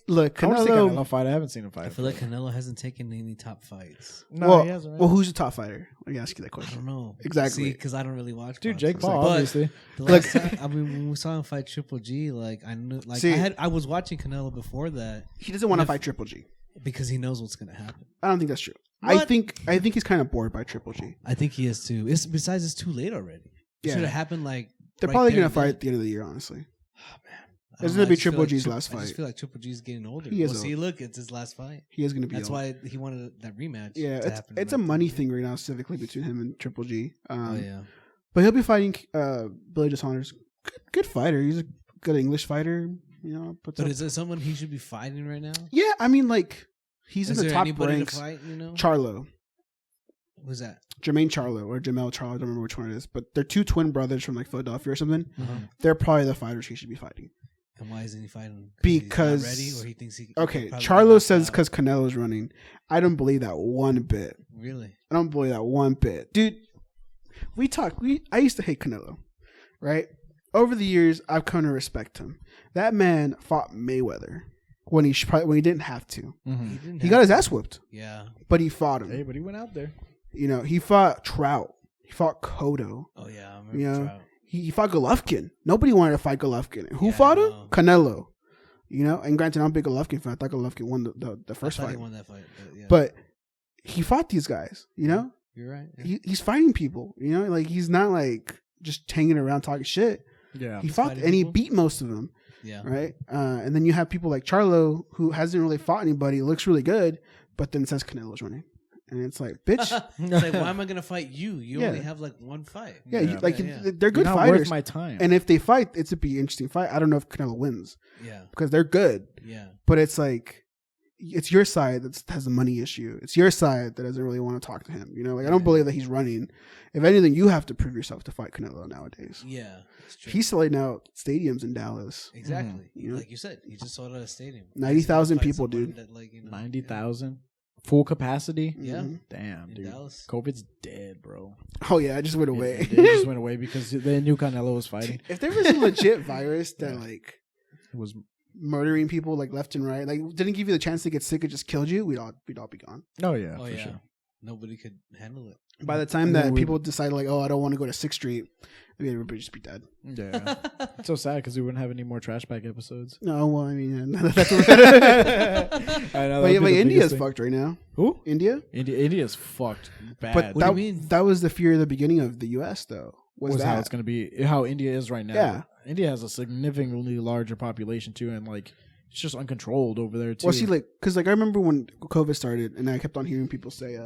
look, I want to see Canelo. Canelo fight. I haven't seen him fight. I feel like Canelo hasn't taken any top fights. No, well, he hasn't. Right? well, who's the top fighter? Let me ask you that I question. don't know. Exactly. See, because I don't really watch. Dude, boxing. Jake Paul, But obviously. the last time, I mean, when we saw him fight Triple G, like I knew, like See- I was watching Canelo before that He doesn't want to If- fight Triple G. because he knows what's gonna happen. I don't think that's true. I What? think he's kind of bored by Triple G. I think he is too. It's too late already. It Yeah. should have happened like They're right probably there gonna and fight then. at the end of the year, honestly. I don't It's know, gonna I be just feel Triple G's Tri- last I just fight. feel like Triple G's getting older. He is Well, see, old. look, it's his last fight. He is gonna be. That's old. why he wanted that rematch. Yeah, to happen it's right a money there. thing right now, specifically between him and Triple G. Oh yeah. But he'll be fighting Billy Joe Saunders. Good fighter. He's a good English fighter. You know, puts But up- is there someone he should be fighting right now? yeah, I mean, like he's Is in the there top anybody ranks. to fight? You know, Charlo, who's that? Jermaine Charlo, or Jamel Charlo. I don't remember which one it is, but they're 2 twin brothers from like Philadelphia or something. Uh-huh. They're probably the fighters he should be fighting. And why isn't he fighting? Because- he's not ready, or he thinks he. Okay, probably Charlo knocked says out. because Canelo's running. I don't believe that one bit. Really. I don't believe that one bit, dude. I used to hate Canelo, right? Over the years, I've come to respect him. That man fought Mayweather when he didn't have to. Mhm. He got his ass whooped, Yeah. but he fought him. Hey, but he went out there. You know, he fought Trout. He fought Cotto. Oh yeah. I remember Yeah. Trout. He fought Golovkin. Nobody wanted to fight Golovkin. Who Yeah, fought I him? know. Canelo. You know, and granted, I'm a big Golovkin fan. I thought Golovkin won the I first thought fight. he won that fight. But, yeah. But he fought these guys, you know? You're right. Yeah. He's fighting people, you know? Like, he's not like just hanging around talking shit. Yeah. He fought fighting and he people? beat most of them, Yeah. right? And then you have people like Charlo, who hasn't really fought anybody, looks really good, but then says Canelo's running. And it's like, bitch. It's like, why am I gonna fight you? You Yeah. only have like one fight. Yeah, Yeah. like Yeah. they're good You're not fighters. worth my time. And if they fight, it's a be an interesting fight. I don't know if Canelo wins Yeah. because they're good, Yeah. but it's like it's your side that has a money issue. It's your side that doesn't really want to talk to him. You know, like I don't Yeah. believe that he's running. If anything, you have to prove yourself to fight Canelo nowadays. Yeah. It's true. He's selling out stadiums in Dallas. exactly. You know? Like you said, he just sold out a stadium. 90,000 Fight people, somebody dude. That, like, you know, 90,000 full capacity. Yeah. Mhm. Damn, In dude. Dallas. COVID's dead, bro. Oh yeah, I just went away. It just went away because they knew Canelo was fighting. If there was a legit virus that like It was murdering people like left and right, like didn't give you the chance to get sick, it just killed you, we'd all be gone. oh yeah, Oh for yeah. sure. Nobody could handle it. By the time And that then we- people decide like, oh, I don't want to go to 6th Street, maybe everybody just be dead. Yeah, it's so sad because we wouldn't have any more Trashpack episodes. No, well, I mean, that's what I know, but, that'd be the India's biggest thing. fucked right now. Who? India, India's fucked bad. but What that, do you mean? that was the fear of the beginning of the U.S. though. Was was how that it's gonna be, how India is right now. Yeah. India has a significantly larger population too, and like it's just uncontrolled over there too. well, see, like, because like I remember when COVID started, and I kept on hearing people say,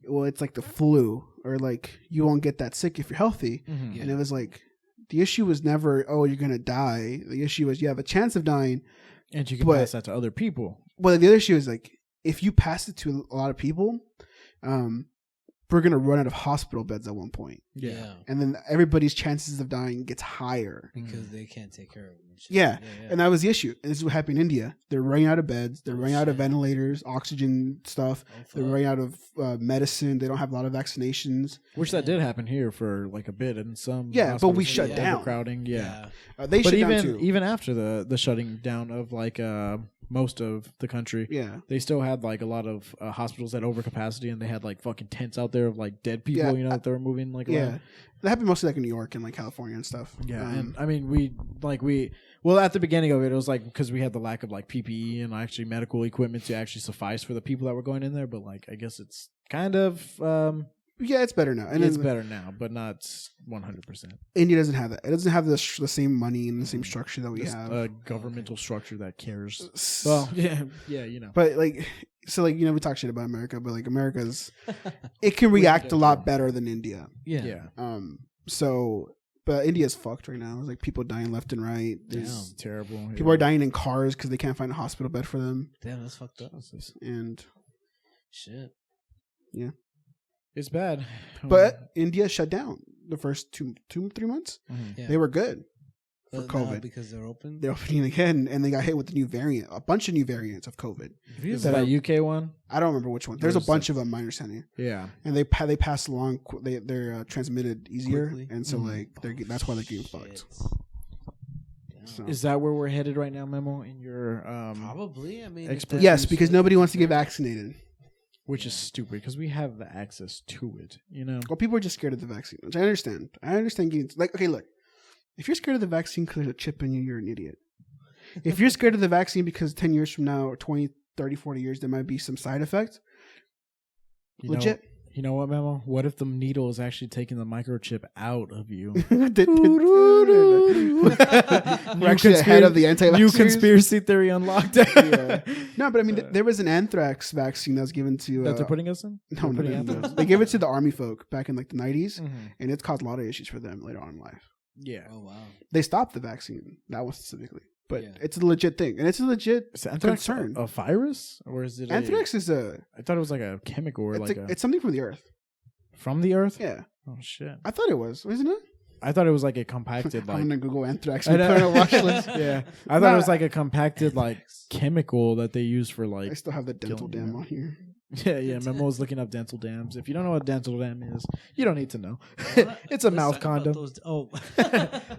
well, it's like the flu, or like you won't get that sick if you're healthy, Mhm. Yeah. and it was like the issue was never, oh, you're gonna die. The issue was you have a chance of dying. and you can but- pass that to other people. Well, the other issue is like if you pass it to a lot of people, we're gonna run out of hospital beds at one point, Yeah. and then everybody's chances of dying gets higher. Because they can't take care of them. and shit. Yeah, yeah. and that was the issue. And this is what happened in India. They're running out of beds. They're Oh, running out of shit. ventilators, oxygen stuff. Oh, They're fuck. running out of medicine. They don't have a lot of vaccinations. Which that did happen here for like a bit, and some Yeah, but we hospitals shut were down. overcrowding. Yeah, They but shut down too. even after the shutting down of like most of the country. Yeah. They still had like a lot of hospitals at overcapacity, and they had like fucking tents out there of like dead people. Yeah, that they were moving like Yeah. around. That happened mostly like in New York and like California and stuff. Yeah, and I mean well at the beginning of it was like because we had the lack of like PPE and actually medical equipment to actually suffice for the people that were going in there, but like I guess it's kind of yeah, it's better now. And it's then better now, but not 100%. India doesn't have that. It doesn't have the same money and the same structure that we Just have. a governmental structure that cares. Well, yeah, you know. But like, so like, we talk shit about America, but like America's, it can react a lot better than India. Yeah. So, but India's fucked right now. There's like people dying left and right. It's terrible. People are dying in cars because they can't find a hospital bed for them. Damn, that's fucked up. And shit. Yeah. It's bad. But India shut down the first 3 months. Yeah. They were good for COVID. Because they're open? They're opening again, and they got hit with the new variant, a bunch of new variants of COVID. Is that a UK one? I don't remember which one. There's a bunch of them, my understanding. Yeah. And they pass along, they're transmitted easier. Quickly. And so that's why they're getting fucked. So. Is that where we're headed right now, Memo, in your probably? I mean, yes, because nobody wants to get vaccinated. Which is stupid because we have the access to it, Well, people are just scared of the vaccine, which I understand. I understand getting okay, look. If you're scared of the vaccine because there's a chip in you, you're an idiot. If you're scared of the vaccine because 10 years from now, or 20, 30, 40 years, there might be some side effects, legit. You know what, Memo? What if the needle is actually taking the microchip out of you? We're actually ahead of the anti-vaxxers. New conspiracy theory unlocked. Yeah. No, but I mean, there was an anthrax vaccine that was given to... that they're putting us in? No. They gave it to the army folk back in like the 90s, and it's caused a lot of issues for them later on in life. Yeah. Oh, wow. They stopped the vaccine, that one specifically. But it's a legit thing, and it's a legit concern. A virus, or is it? Anthrax is a. I thought it was like a chemical, or it's something from the earth. From the earth? Yeah. Oh shit! I thought it was, wasn't it? I thought it was like a compacted. Like, I'm gonna Google anthrax and put it on a watch list. Yeah, I thought it was like a compacted like chemical that they use for like. I still have the dental dam on here. Yeah. Memo was looking up dental dams. If you don't know what dental dam is, you don't need to know. It's a mouth condom.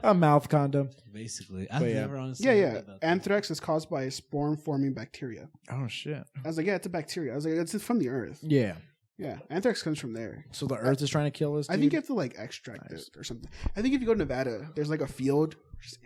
A mouth condom. Basically, I've never honestly. Yeah. Anthrax is caused by a spore-forming bacteria. Oh shit! I was like, yeah, it's a bacteria. I was like, it's from the earth. Yeah. Yeah, anthrax comes from there. So the earth is trying to kill us. Dude? I think you have to like extract it or something. I think if you go to Nevada, there's like a field.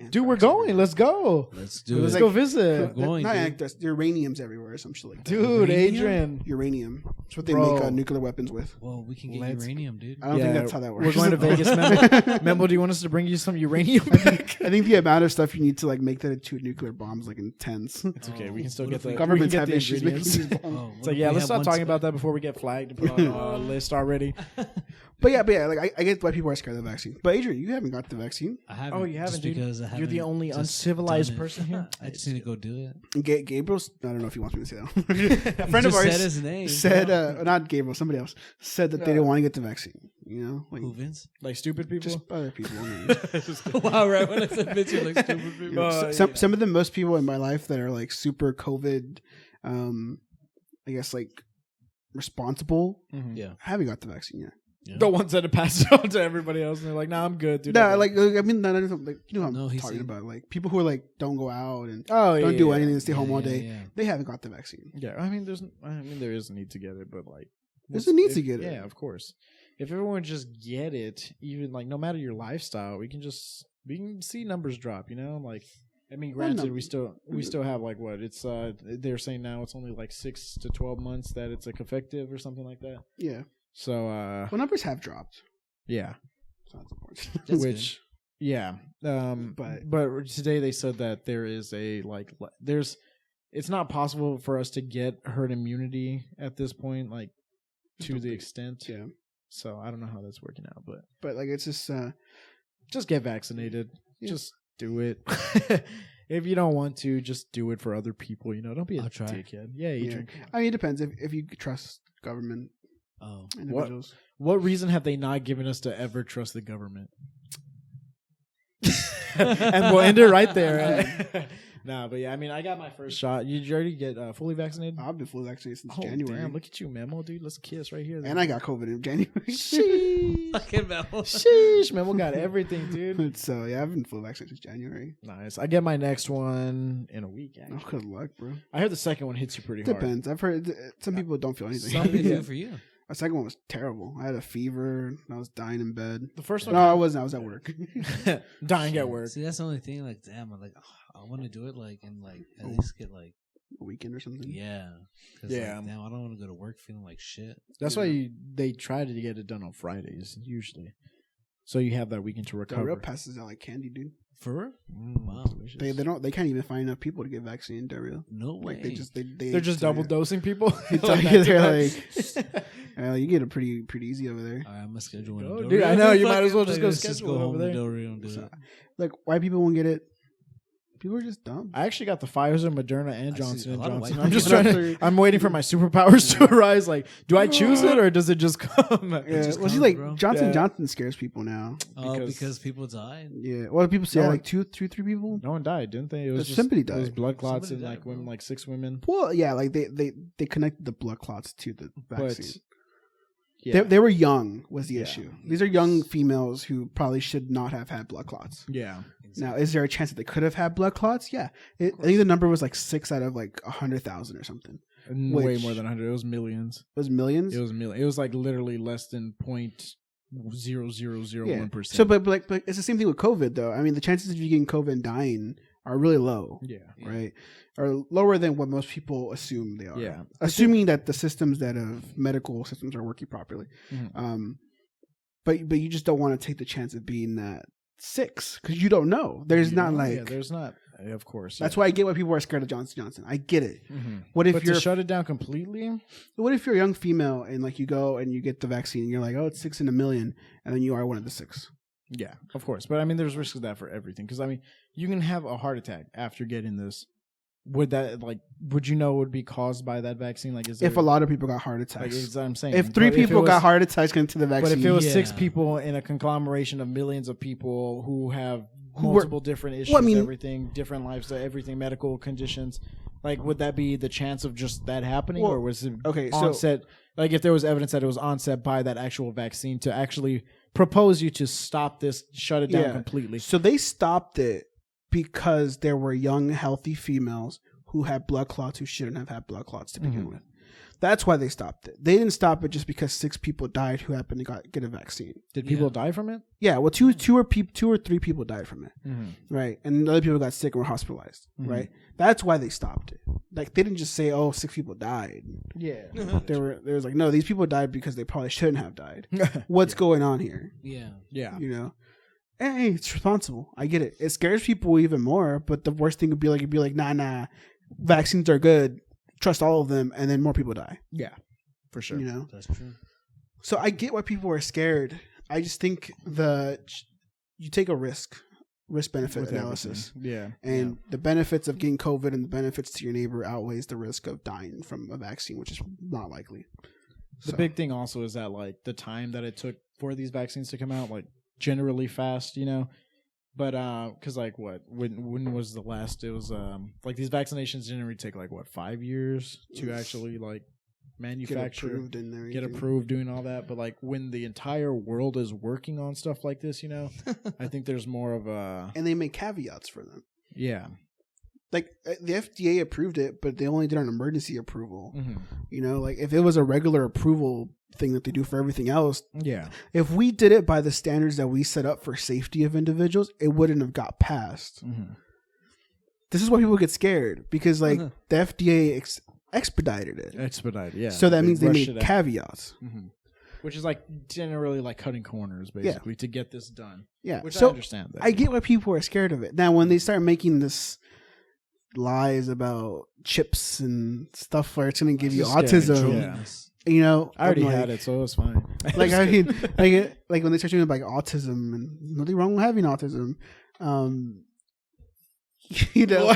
Dude, we're going. Let's go. Let's do it. Let's go visit. We're going, not anthrax. Uranium's everywhere or some shit like that. Dude, Adrian. Uranium. That's what they make nuclear weapons with. Well, we can get uranium, dude. I don't think that's how that works. We're going to Vegas, Memo. Memo, do you want us to bring you some uranium back? I think the amount of stuff you need to like make that into nuclear bombs like in tens. It's okay. We can still get the governments have the issues making these bombs. It's like, let's stop talking about that before we get flagged and put on a list already. But yeah, like I get why people are scared of the vaccine. But Adrian, you haven't got the vaccine. I haven't. Oh, you haven't, dude. Because I haven't. You're the only uncivilized person here. I just need to go do it. Gabriel's. I don't know if he wants me to say that. A friend of ours said his name. Said, not Gabriel, somebody else said that they didn't want to get the vaccine. Like who, Vince? Like stupid people. Just other people. Wow, right when I said Vince, you're like stupid people. Some of the most people in my life that are like super COVID, I guess like responsible. Yeah, haven't got the vaccine yet. Yeah. The ones that have passed it on to everybody else, and they're like, "Nah, I'm good, dude." Nah, like I mean, like you know what I'm talking about, like people who are like don't go out and don't do anything and stay home all day. Yeah. They haven't got the vaccine. Yeah, I mean, there is a need to get it, but like, there's a need to get it. Yeah, of course. If everyone just get it, even like no matter your lifestyle, we can see numbers drop. Like, I mean, granted, we still have like what it's they're saying now it's only like 6 to 12 months that it's like effective or something like that. Yeah. So, numbers have dropped. Yeah. So that's which, good. Yeah. But today they said that there is it's not possible for us to get herd immunity at this point, like to the extent. Yeah. So I don't know how that's working out, but like it's just get vaccinated. Yeah. Just do it. If you don't want to, just do it for other people. Don't be a dickhead. Yeah, Adrian. I mean, it depends if you trust government. Oh, what reason have they not given us to ever trust the government? And we'll end it right there. Nah, but yeah, I mean, I got my first shot. You already get fully vaccinated? I've been fully vaccinated since Oh, January. damn, look at you, Memo, dude. Let's kiss right here. And I got COVID in January. Sheesh. Fucking Memo. Sheesh. Memo got everything, dude. So, yeah, I've been fully vaccinated since January. Nice. I get my next one in a week, actually. Oh, good luck, bro. I heard the second one hits you pretty hard. Depends. I've heard some people don't feel anything. What did it do for you? The second one was terrible. I had a fever. I was dying in bed. The first one? No, I wasn't. I was at work. Dying at work. See, that's the only thing. Like, damn, I'm like, I want to do it. Like, and like at least get like A weekend or something. yeah, Yeah. Like, damn, I don't want to go to work feeling like shit. That's why they try to get it done on Fridays, usually. So you have that weekend to The recover. real passes out like candy, dude. For real? Wow. Delicious. They can't even find enough people to get vaccinated. Diarrhea. No way. Like They're just double dosing people. They're like, you get it pretty easy over there. All right, I'm gonna schedule one. Oh, in dude, Del I Rio. know, you might as well Fuck just it, go let's schedule go over home there. to Del Rio and do So, it. like, why people won't get it? People are just dumb. I actually got the Pfizer, Moderna, and I see Johnson a and lot of Johnson. white I'm just people. trying to. I'm waiting for my superpowers to arise. Like, do I choose it or does it just come? Yeah, just well, see, comes, like bro. Johnson Yeah. Johnson scares people now. Oh, because people died. Yeah, well, people say No, like 2, 3 people. No one died, didn't they? It was just Somebody It was died. blood clots Somebody and like died, women, bro. like 6 women. Well, yeah, like they connected the blood clots to the But vaccine. yeah, They were young was the Yeah. issue. These are young females who probably should not have had blood clots. yeah. Now, is there a chance that they could have had blood clots? Yeah. I think the number was like 6 out of like 100,000 or something. Way Which- more than 100. It was millions. It was millions. It was million. It was like literally less than 0.0001%. So, but it's the same thing with COVID, though. I mean, the chances of you getting COVID and dying are really low, yeah, right? Or lower than what most people assume they are. Yeah. Assuming that the systems medical systems are working properly. Mhm. But you just don't want to take the chance of being that 6 because you don't know. There's You not know? like yeah, there's not. Of course, that's why I get why people are scared of Johnson Johnson. I get it. Mm-hmm. What if But you're to shut it down completely? What if you're a young female and like you go and you get the vaccine and you're like, oh, it's 6 in a million, and then you are one of the 6. Yeah, of course. But I mean, there's risks of that for everything. Because I mean, you can have a heart attack after getting this. Would you know it would be caused by that vaccine? Like, is there, If a lot of people got heart like, attacks, is what I'm saying. if 3 But people it was- got heart attacks into the vaccine, But if it was Yeah. 6 people in a conglomeration of millions of people who have Who were- multiple different issues, Well, I mean- everything, different lifestyle, everything, medical conditions, like, would that be the chance of just that happening? Well, or was it okay, so- onset? Like, if there was evidence that it was onset by that actual vaccine to actually propose you to stop this, shut it down Yeah. completely. so they stopped it because there were young, healthy females who had blood clots who shouldn't have had blood clots to begin Mhm. with. That's why they stopped it. They didn't stop it just because 6 people died who happened to get a vaccine. Did people die from it? Yeah, well, two or 3 people died from it, right? And other people got sick and were hospitalized, Mhm. right? That's why they stopped it. Like they didn't just say, "Oh, 6 people died." Yeah. There was like, no, these people died because they probably shouldn't have died. What's going on here? Yeah. Yeah. You know, hey, it's responsible. I get it. It scares people even more. But the worst thing would be like, nah, vaccines are good. Trust all of them, and then more people die. Yeah. For sure. You know, That's true. so I get why people are scared. I just think you take a risk benefit With analysis. everything. Yeah. And the benefits of getting COVID and the benefits to your neighbor outweighs the risk of dying from a vaccine, which is not likely. The So, big thing also is that like the time that it took for these vaccines to come out, like generally fast, you know. But because like when was the last? It was like these vaccinations generally take like 5 years to actually like manufacture, get approved and get everything. approved, doing all that. But like when the entire world is working on stuff like this, you know, I think there's more of a And they make caveats for them. yeah. Like the FDA approved it, but they only did an emergency approval. Mm-hmm. You know, like if it was a regular approval thing that they do for everything else, Yeah. if we did it by the standards that we set up for safety of individuals, it wouldn't have got passed. Mm-hmm. This is why people get scared because like the FDA expedited it. Expedited, yeah. So that means they rushed made it out. caveats. Mm-hmm. Which is like generally like cutting corners, basically, to get this done. Yeah. Which I So understand that. I get why people are scared of it. Now, when they start making this lies about chips and stuff where it's going to give you Just scary, autism, yeah. you know, I already I'm like, had it, so it was fine. Like I mean, like when they start doing like autism and nothing wrong with having autism, you know,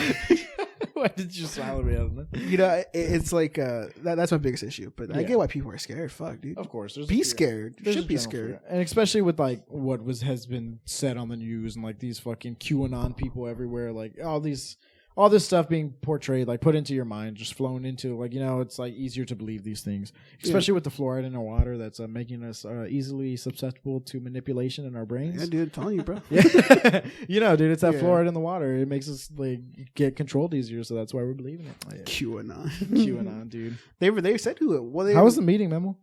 Why did you smile at me? I don't know. you know, it's like that's my biggest issue. But I Yeah. get why people are scared. Fuck, dude. Of course, there's Be a fear. scared. You There's should a be general scared. fear. And especially with like what has been said on the news and like these fucking QAnon people everywhere, like all these all this stuff being portrayed, like put into your mind, just flown into, like, you know, it's like easier to believe these things, especially with the fluoride in our water that's making us easily susceptible to manipulation in our brains. Yeah, dude, I'm telling you, bro. Yeah. You know, dude, it's that fluoride in the water. It makes us like get controlled easier, so that's why we're believing it. Oh, yeah. QAnon, dude. They said who it. Well, how was the meeting, Memo?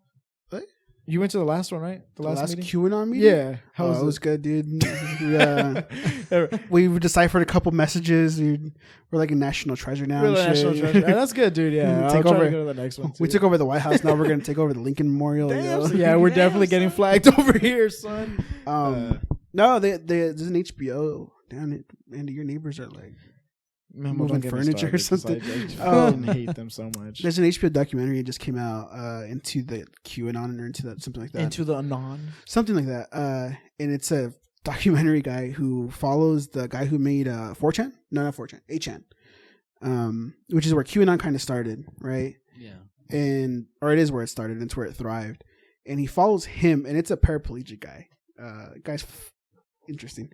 What? You went to the last one, right? The last meeting? QAnon meeting? Yeah. How was it? Was good, dude. We deciphered a couple messages, dude. We're like a national treasure now. We're national treasure. That's good, dude. Yeah. Take I'll over. try to go to the next one. We took over the White House. Now we're gonna take over the Lincoln Memorial. Damn, yeah, we're definitely getting flagged over here, son. No, there's an HBO down it, and your neighbors are like moving furniture or something. I hate them so much. There's an HBO documentary that just came out into the QAnon or into that something like that. Into the anon, something like that. And it's a documentary guy who follows the guy who made 4chan. No, not 4chan. 8chan. Which is where QAnon kind of started, right? Yeah. Or it is where it started. And it's where it thrived. And he follows him, and it's a paraplegic guy. Guy's interesting.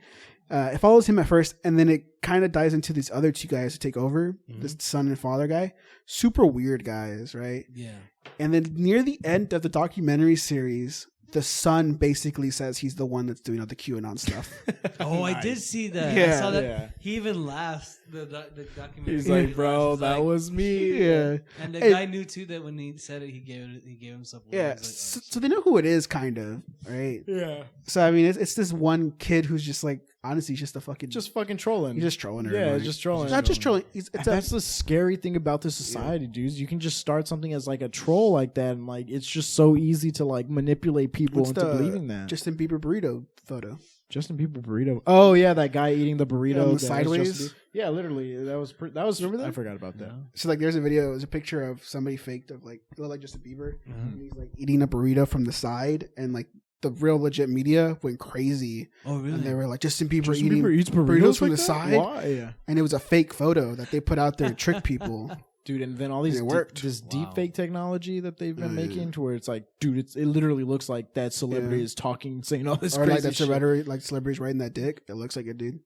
It follows him at first, and then it kind of dives into these other two guys who take over. This son and father guy, super weird guys, right? Yeah. And then near the end of the documentary series, the son basically says he's the one that's doing all the QAnon stuff. Oh, nice. I did see that. Yeah. I saw that. Yeah. He even laughs. The documentary. He's like, bro, that was me. Yeah. And the guy knew too that when he said it, he gave himself away. Yeah. Like, so they know who it is, kind of, right? Yeah. So I mean, it's this one kid who's just like, honestly, just fucking trolling. He's just trolling her. Yeah, just trolling. Not just trolling. That's the scary thing about this society, dudes. You can just start something as like a troll like that, and like it's just so easy to like manipulate people into believing that. Justin Bieber burrito photo. Justin Bieber burrito. Oh yeah, that guy eating the burrito sideways. Yeah, literally. That was. Remember that? I forgot about that. So like, there's a video. There's a picture of somebody faked of like looked like Justin Bieber, and he's like eating a burrito from the side, and like the real legit media went crazy. Oh really? And they were like, Justin Bieber eats burritos from like the that? side. Why? Yeah. And it was a fake photo that they put out there to trick people. Dude, and then all these this deep fake technology that they've been making, to where it's like, dude, it literally looks like that celebrity is talking, saying all this crazy shit. Like celebrities riding that dick. It looks like it, dude.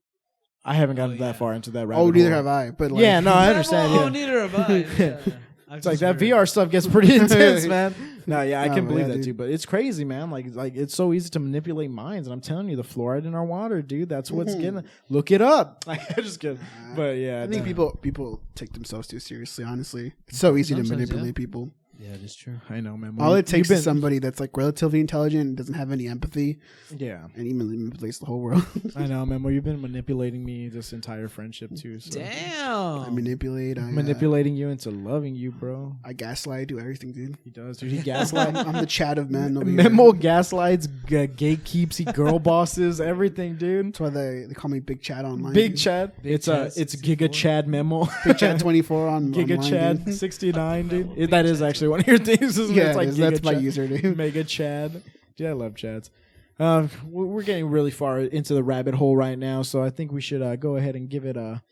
I haven't gotten that far into that rabbit hole. Neither have I. But like, yeah, no, I understand. Oh, neither have I. Yeah. It's like that VR stuff gets pretty intense, man. No, yeah, I can believe that too. But it's crazy, man. Like it's so easy to manipulate minds, and I'm telling you, the fluoride in our water, dude, that's what's getting. Look it up. I'm just kidding. But yeah, I think people take themselves too seriously. Honestly, it's so easy to manipulate people. Yeah, that's true. I know, man. All it takes is somebody that's like relatively intelligent and doesn't have any empathy. Yeah, and he manipulates the whole world. I know, man. Well, you've been manipulating me this entire friendship too. So. Damn. I manipulate. Manipulating you into loving you, bro. I gaslight. Do everything, dude. He does, dude. He gaslights. I'm the Chad of men. Memo gaslights, gatekeeps, he girl bosses, everything, dude. That's why they call me Big Chad online. Big Chad. It's Giga Chad Memo. Big Chad 24 on Giga online, Chad dude. 69, dude. That is actually one of your things, isn't yeah, it? It's like that's my username. Mega Chad. Dude, I love Chads. We're getting really far into the rabbit hole right now, so I think we should go ahead and give it a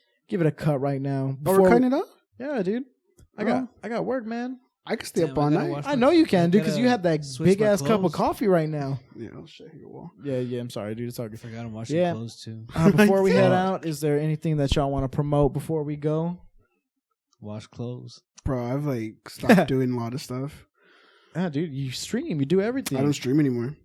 cut right now. Oh, we're cutting it up? Yeah, dude. I got work, man. I can stay up all night. I know you can, dude, because you have that big ass cup of coffee right now. Yeah, I'll show you a wall. Yeah. I'm sorry, dude. It's all good. I forgot I'm washing clothes too. Before we head out, is there anything that y'all want to promote before we go? Wash clothes, bro. I've like stopped doing a lot of stuff. Dude, you stream, you do everything. I don't stream anymore.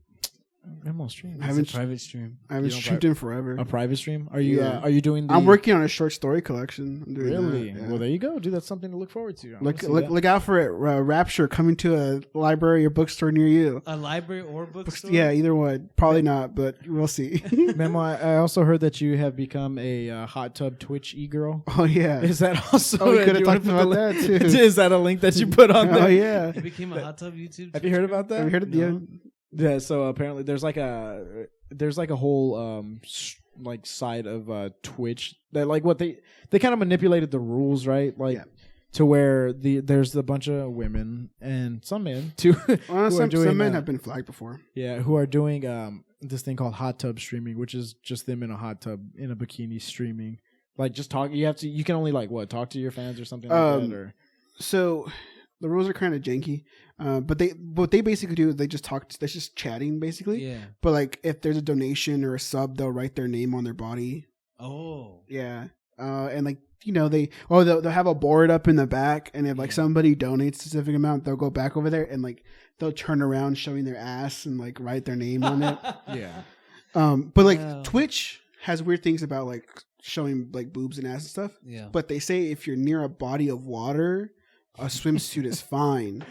I'm on stream. I haven't private stream. I haven't streamed in forever. A private stream? Are you? Are you doing? I'm working on a short story collection. I'm doing really? That, yeah. Well, there you go, dude. That's something to look forward to. Look out for it. Rapture coming to a library or bookstore near you. A library or bookstore? Yeah, either one. Probably not, but we'll see. Memo, I also heard that you have become a hot tub Twitch e-girl. Oh yeah. Is that also? Oh, we could have talked about that too. Is that a link that you put on there? Oh yeah. You became a hot tub YouTube. Have you heard about that? Have you heard of the? Yeah, so apparently there's like a whole like side of Twitch that like what they kind of manipulated the rules, right? Like to where there's a bunch of women and some men too. Some men have been flagged before. Yeah, who are doing this thing called hot tub streaming, which is just them in a hot tub in a bikini streaming. Like just talk. You can only like talk to your fans or something like that. Or so the rules are kind of janky. But what they basically do is they just talk. They're just chatting basically. Yeah. But like if there's a donation or a sub, they'll write their name on their body. Oh. Yeah. and like they'll have a board up in the back, and if like somebody donates a specific amount, they'll go back over there and like they'll turn around showing their ass and like write their name on it. Yeah. But like Twitch has weird things about like showing like boobs and ass and stuff. Yeah. But they say if you're near a body of water, a swimsuit is fine.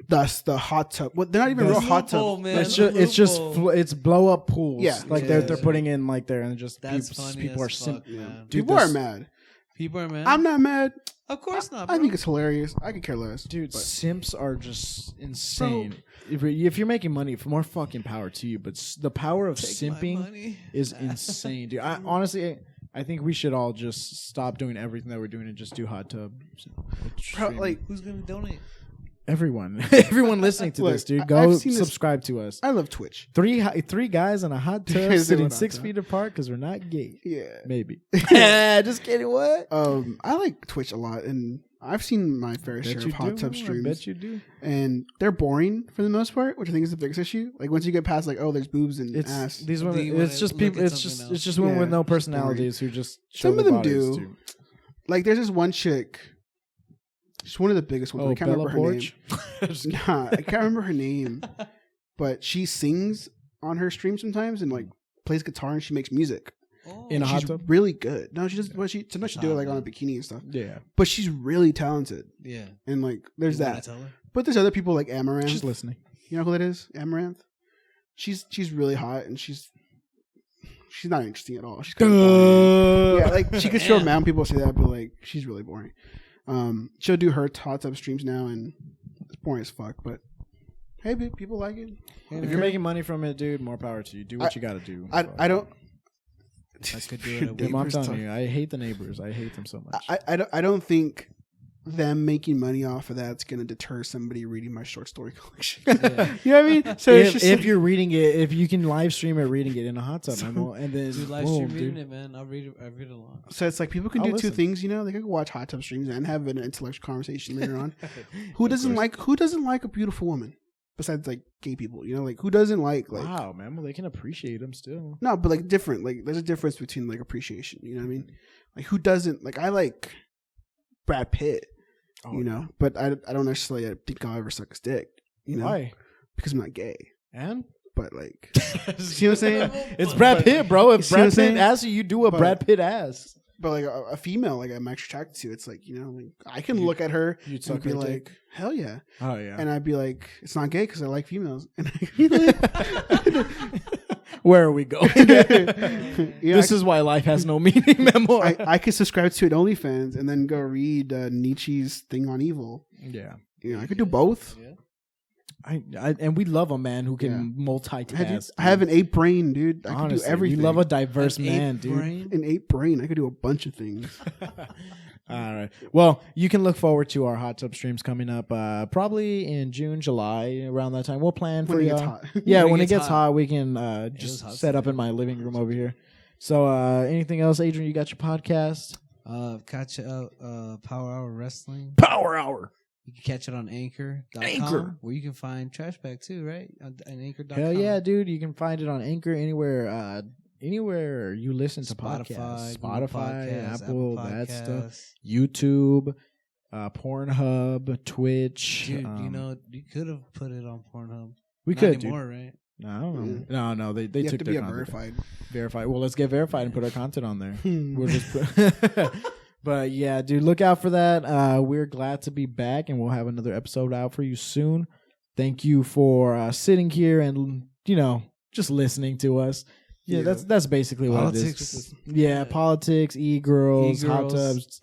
Thus the hot tub. Well, they're not even real hot tub. It's blow up pools. Yeah. Like they're putting in like there and just people are Dude, people are mad. People are mad. I'm not mad. Of course not. Bro. I think it's hilarious. I could care less. Dude, simps are just insane. If you're making money, for more fucking power to you. But the power of simping is insane, dude. I honestly, I think we should all just stop doing everything that we're doing and just do hot tub. Like, who's gonna donate? Everyone listening to this, dude, go subscribe to us. I love Twitch. Three guys in a hot tub sitting 6 feet apart because we're not gay. Yeah, maybe. Just kidding. What? I like Twitch a lot, and I've seen my fair share of hot tub streams. I bet you do. And they're boring for the most part, which I think is the biggest issue. Like once you get past like, oh, there's boobs and ass. These women, it's just people. It's just women with no personalities who just show some of them do. Too. Like there's this one chick. She's one of the biggest ones. I can't Bella remember her Porch? name. I can't remember her name. But she sings on her stream sometimes and like plays guitar and she makes music. In a hot she's tub? really good. No, she does. Well, sometimes she do it like on a bikini and stuff. Yeah, but she's really talented. Yeah, and like there's that. But there's other people like Amaranth. She's listening. You know who that is? Amaranth. She's really hot and she's not interesting at all. She's kind of boring. Yeah, like she could show around. People say that, but like she's really boring. She'll do her hot tub streams now, and it's boring as fuck. But hey, people like it. If you're making money from it, dude, more power to you. Do what you got to do. I don't. I could do it. I'm telling you, I hate the neighbors. I hate them so much. I don't think them making money off of that's going to deter somebody reading my short story collection. Yeah. You know what I mean? So if you're reading it, if you can live stream it, reading it in a hot tub, and then live stream reading it, man. I'll read along. So it's like people can do two things, you know. They can watch hot tub streams and have an intellectual conversation later on. Who doesn't like a beautiful woman? Besides like gay people, you know, like who doesn't like wow, man, well they can appreciate them still. No, but like different, like there's a difference between like appreciation, you know what I mean? Like who doesn't like I like Brad Pitt, you know, but I don't necessarily think I'll ever suck his dick, you know? Why? Because I'm not gay. And but like see what I'm saying? It's Brad Pitt, bro. If Brad Pitt asks you do what Brad Pitt asks. But like a female, like I'm actually attracted to, it's like, you know, like I can look at her and be like, hell yeah. Oh yeah. And I'd be like, it's not gay because I like females. And I'd be like, where are we going? This is why life has no meaning, Memo. I could subscribe to an OnlyFans and then go read Nietzsche's thing on evil. Yeah. You know, I could do both. Yeah. And we love a man who can multitask. I have an ape brain, dude. I can do everything. We love a diverse man, dude. An ape brain. I could do a bunch of things. All right. Well, you can look forward to our hot tub streams coming up probably in June, July, around that time. We'll plan for you. Yeah, when it gets hot, we can just set up in my living room over here. So anything else, Adrian? You got your podcast? Catch Power Hour Wrestling. Power Hour. You can catch it on Anchor.com, where you can find Trashpack too, right? On Anchor.com. Hell yeah, dude! You can find it on Anchor anywhere you listen to podcasts. Spotify, Apple that stuff. YouTube, Pornhub, Twitch. Dude, you know, you could have put it on Pornhub. We Not could, anymore, dude. right? No, I don't know. No, they you took have to be their verified. Verified. Well, let's get verified and put our content on there. We'll just But yeah, dude, look out for that. We're glad to be back, and we'll have another episode out for you soon. Thank you for sitting here and, you know, just listening to us. Yeah, that's basically what it is. Yeah, politics, e-girls, hot tubs,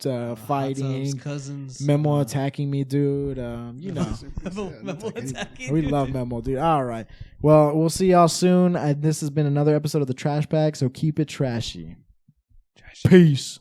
fighting, hot tubs, cousins, Memo attacking me, dude. You know, Memo attacking. We love Memo, dude. All right, well, we'll see y'all soon. This has been another episode of the Trashpack, so keep it trashy. Peace.